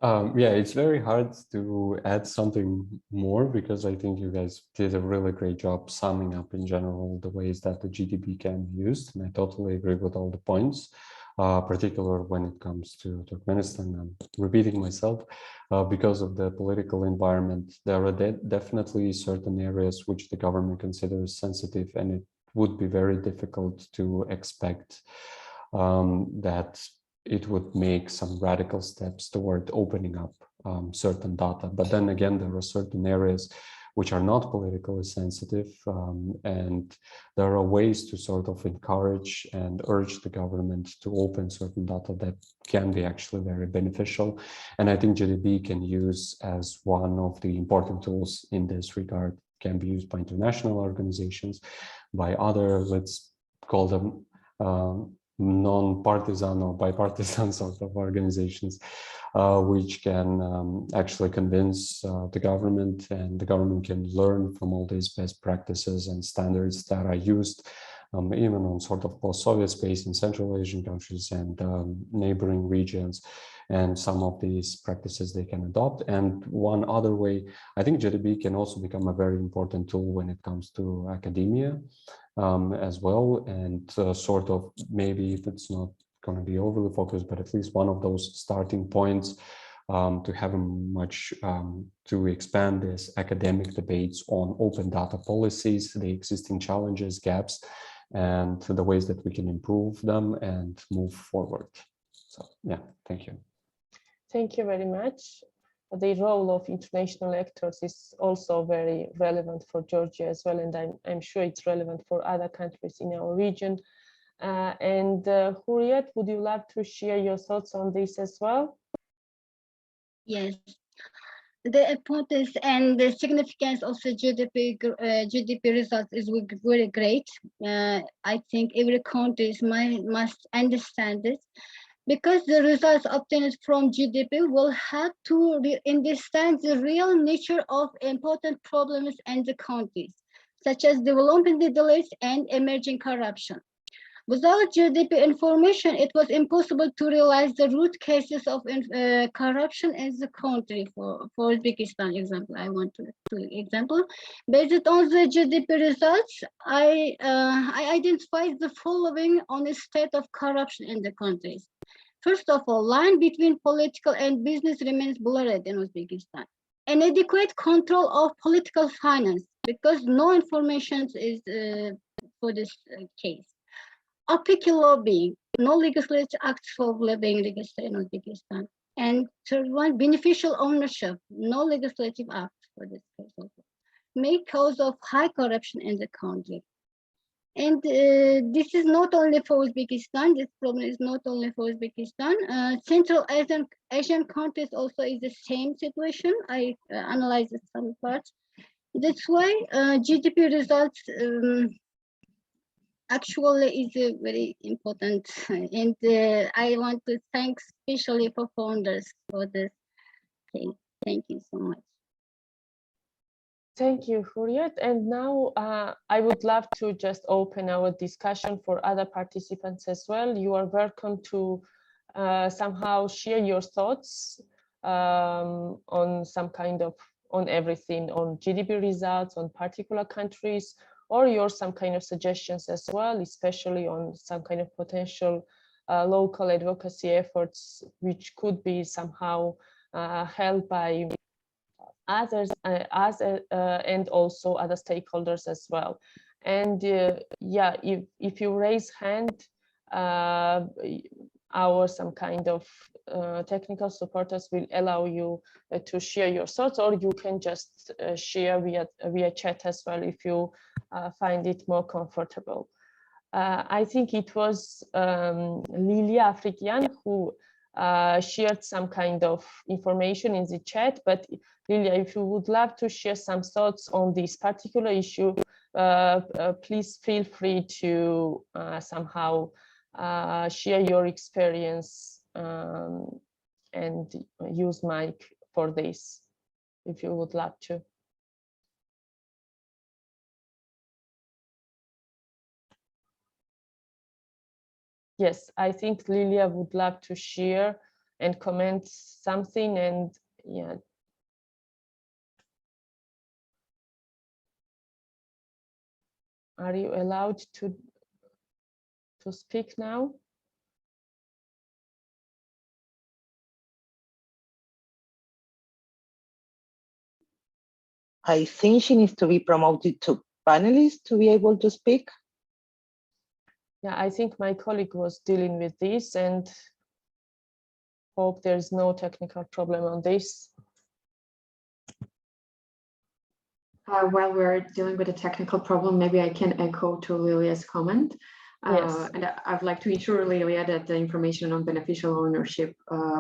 Yeah, it's very hard to add something more because I think you guys did a really great job summing up in general the ways that the GDB can be used, and I totally agree with all the points. particularly when it comes to Turkmenistan. I'm repeating myself because of the political environment. There are definitely certain areas which the government considers sensitive, and it would be very difficult to expect that it would make some radical steps toward opening up certain data. But then again, there are certain areas which are not politically sensitive, and there are ways to sort of encourage and urge the government to open certain data that can be actually very beneficial. And I think GDB can use as one of the important tools in this regard, can be used by international organizations, by other, let's call them non-partisan or bipartisan sort of organizations, which can actually convince the government, and the government can learn from all these best practices and standards that are used even on sort of post-Soviet space in Central Asian countries and neighboring regions. And some of these practices they can adopt. And one other way, I think GDB can also become a very important tool when it comes to academia as well. And sort of, maybe if it's not going to be overly focused, but at least one of those starting points to have a much, to expand this academic debates on open data policies, the existing challenges, gaps, and the ways that we can improve them and move forward. So yeah, thank you. Thank you very much. The role of international actors is also very relevant for Georgia as well, and I'm sure it's relevant for other countries in our region. Hurriyet, would you like to share your thoughts on this as well? Yes. The importance and the significance of the GDP results is very great. I think every country must understand this, because the results obtained from GDP will help to understand the real nature of important problems in the countries, such as development delays and emerging corruption. Without GDP information, it was impossible to realize the root cases of corruption in the country. For Uzbekistan example, I want to example. Based on the GDP results, I identified the following on the state of corruption in the countries. First of all, line between political and business remains blurred in Uzbekistan. Inadequate control of political finance, because no information is for this case. Opaque lobbying, no legislative acts for lobbying registered in Uzbekistan. And third one, beneficial ownership, no legislative act for this case also. Main cause of high corruption in the country. And this is not only for Uzbekistan, this problem is not only for Uzbekistan. Central Asian countries also is the same situation. I analyzed some parts. That's why GDP results actually is very important. And I want to thank especially for founders for this thing. Thank you so much. Thank you, Hurriyet. And now I would love to just open our discussion for other participants as well. You are welcome to somehow share your thoughts on some kind of, on everything, on GDP results, on particular countries, or your some kind of suggestions as well, especially on some kind of potential local advocacy efforts, which could be somehow held by others, and also other stakeholders as well. And yeah, if you raise hand, our some kind of technical supporters will allow you to share your thoughts, or you can just share via chat as well if you find it more comfortable. I think it was Lilia Afrikian who shared some kind of information in the chat, but Lilia, if you would love to share some thoughts on this particular issue, please feel free to somehow share your experience and use mic for this, if you would love to. Yes, I think Lilia would love to share and comment something, and yeah. Are you allowed to speak now? I think she needs to be promoted to panelist to be able to speak. Yeah, I think my colleague was dealing with this and hope there's no technical problem on this. While we're dealing with a technical problem, maybe I can echo to Lilia's comment. Yes. And I'd like to ensure, Lilia, that the information on beneficial ownership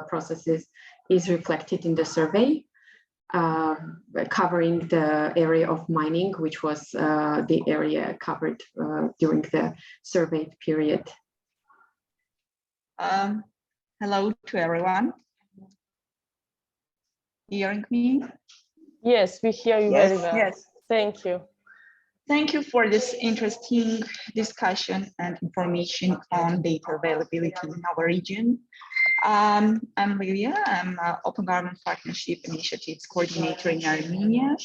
processes is reflected in the survey, covering the area of mining, which was the area covered during the survey period. Hello to everyone. Hearing me? Yes, we hear you very well. Yes. Thank you. Thank you for this interesting discussion and information on data availability in our region. I'm Lilia. I'm Open Government Partnership Initiatives Coordinator in Armenia.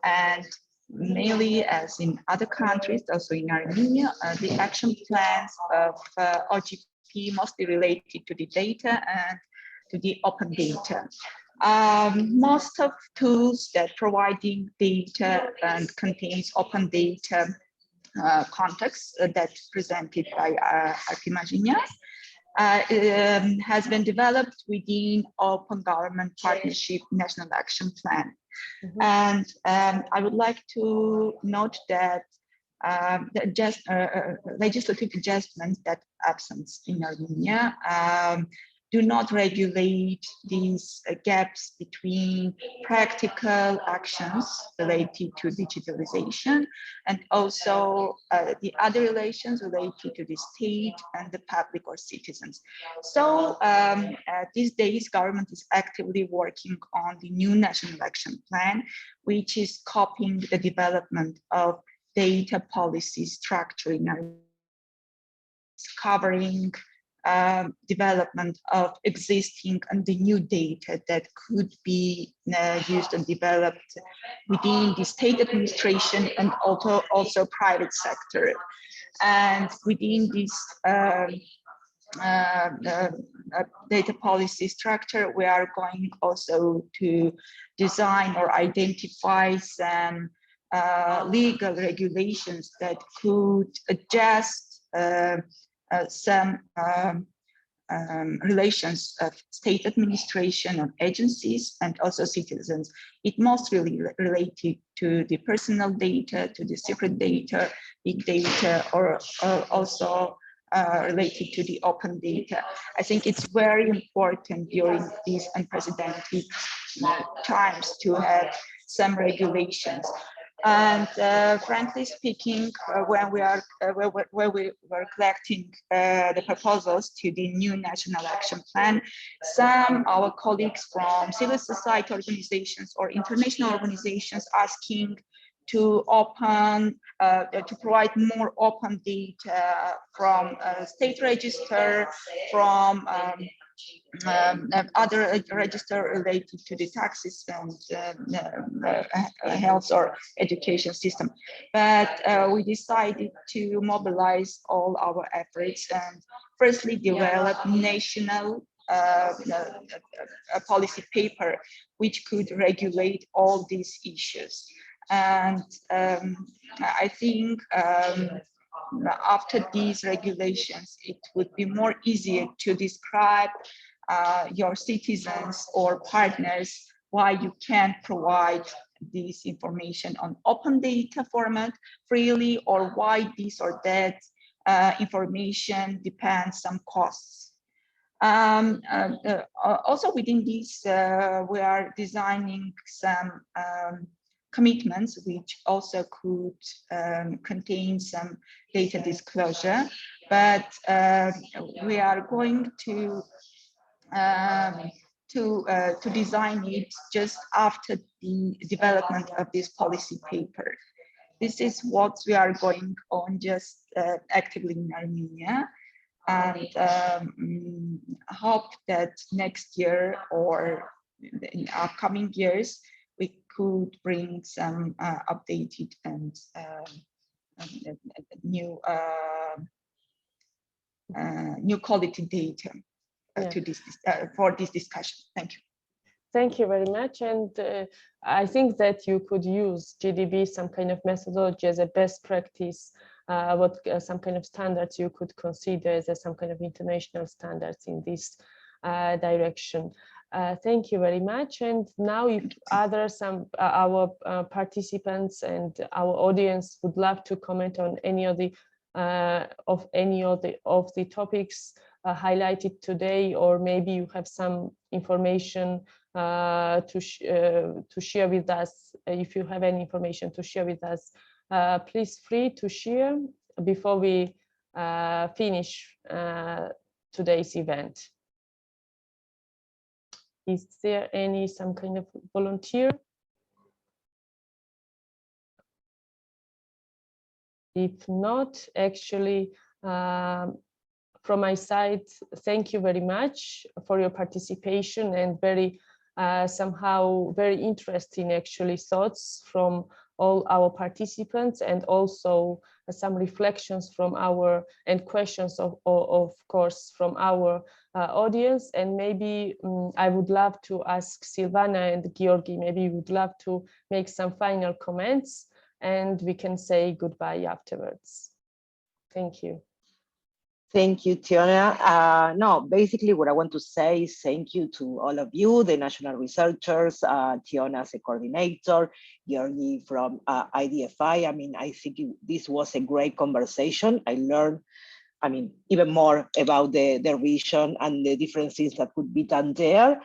And mainly, as in other countries, also in Armenia, the action plans of OGP mostly related to the data and to the open data. Most of tools that providing data and contains open data context that's presented by Armenia has been developed within Open Government Partnership National Action Plan. And I would like to note that the legislative adjustments that absent in Armenia do not regulate these gaps between practical actions related to digitalization and also the other relations related to the state and the public or citizens. So these days, government is actively working on the new National Action Plan, which is copying the development of data policy structure in Armenia, covering development of existing and the new data that could be used and developed within the state administration and also private sector. And within this data policy structure, we are going also to design or identify some legal regulations that could adjust some relations of state administration and agencies and also citizens. It mostly related to the personal data, to the secret data, big data, or also related to the open data. I think it's very important during these unprecedented times to have some regulations. And frankly speaking, when we were collecting the proposals to the new National Action Plan, some our colleagues from civil society organizations or international organizations asking to open, to provide more open data from state register, from other register related to the taxes and health or education system. But we decided to mobilize all our efforts and firstly develop national a policy paper which could regulate all these issues. And I think after these regulations, it would be more easier to describe your citizens or partners why you can't provide this information on open data format freely, or why this or that information depends some costs. Also within this, we are designing some commitments which also could contain some data disclosure, but we are going to design it just after the development of this policy paper. This is what we are going on just actively in Armenia, and hope that next year or in upcoming years we could bring some updated and new quality data to this for this discussion. Thank you. Thank you very much. And I think that you could use GDB, some kind of methodology as a best practice, some kind of standards you could consider as some kind of international standards in this direction. Thank you very much. And now if our participants and our audience would love to comment on any of the topics highlighted today, or maybe you have some information to share with us. If you have any information to share with us, please free to share before we finish today's event. Is there some kind of volunteer? If not, actually, from my side, thank you very much for your participation and somehow very interesting actually thoughts from all our participants, and also some reflections from and questions of course from our audience. And maybe I would love to ask Silvana and Georgi, maybe you would love to make some final comments and we can say goodbye afterwards. Thank you. Thank you, Tiona. No, basically what I want to say is thank you to all of you, the national researchers, Tiona as a coordinator, Georgi from IDFI. I mean, I think this was a great conversation. I learned, even more about the region and the different things that could be done there.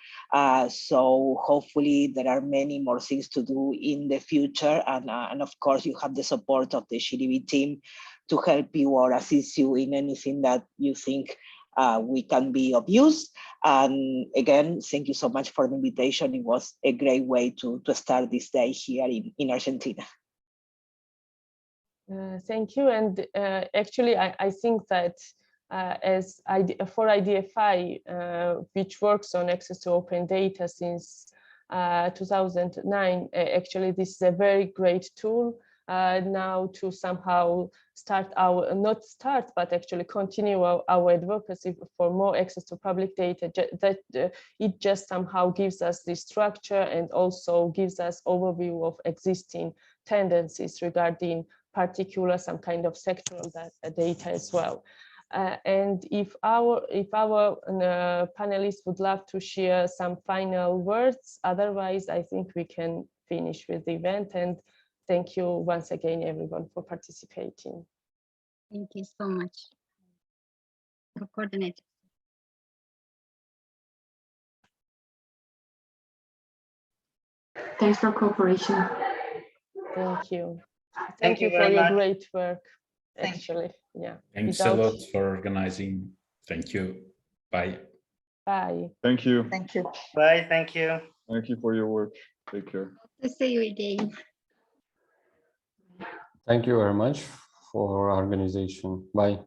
So hopefully there are many more things to do in the future. And of course, you have the support of the GDB team to help you or assist you in anything that you think we can be of use. And again, thank you so much for the invitation. It was a great way to start this day here in Argentina. Thank you. And actually, I think that for IDFI, which works on access to open data since 2009, actually, this is a very great tool now to somehow but actually continue our advocacy for more access to public data. That it just somehow gives us the structure and also gives us overview of existing tendencies regarding particular some kind of sectoral data as well. And if our panelists would love to share some final words, otherwise I think we can finish with the event. And thank you once again, everyone, for participating. Thank you so much for coordinating. Thanks for cooperation. Thank you. Thank you for your much. great work, actually. Yeah. Thanks a lot for organizing. Thank you. Bye. Bye. Thank you. Thank you. Bye, thank you. Thank you for your work. Take care. To see you again. Thank you very much for organization. Bye.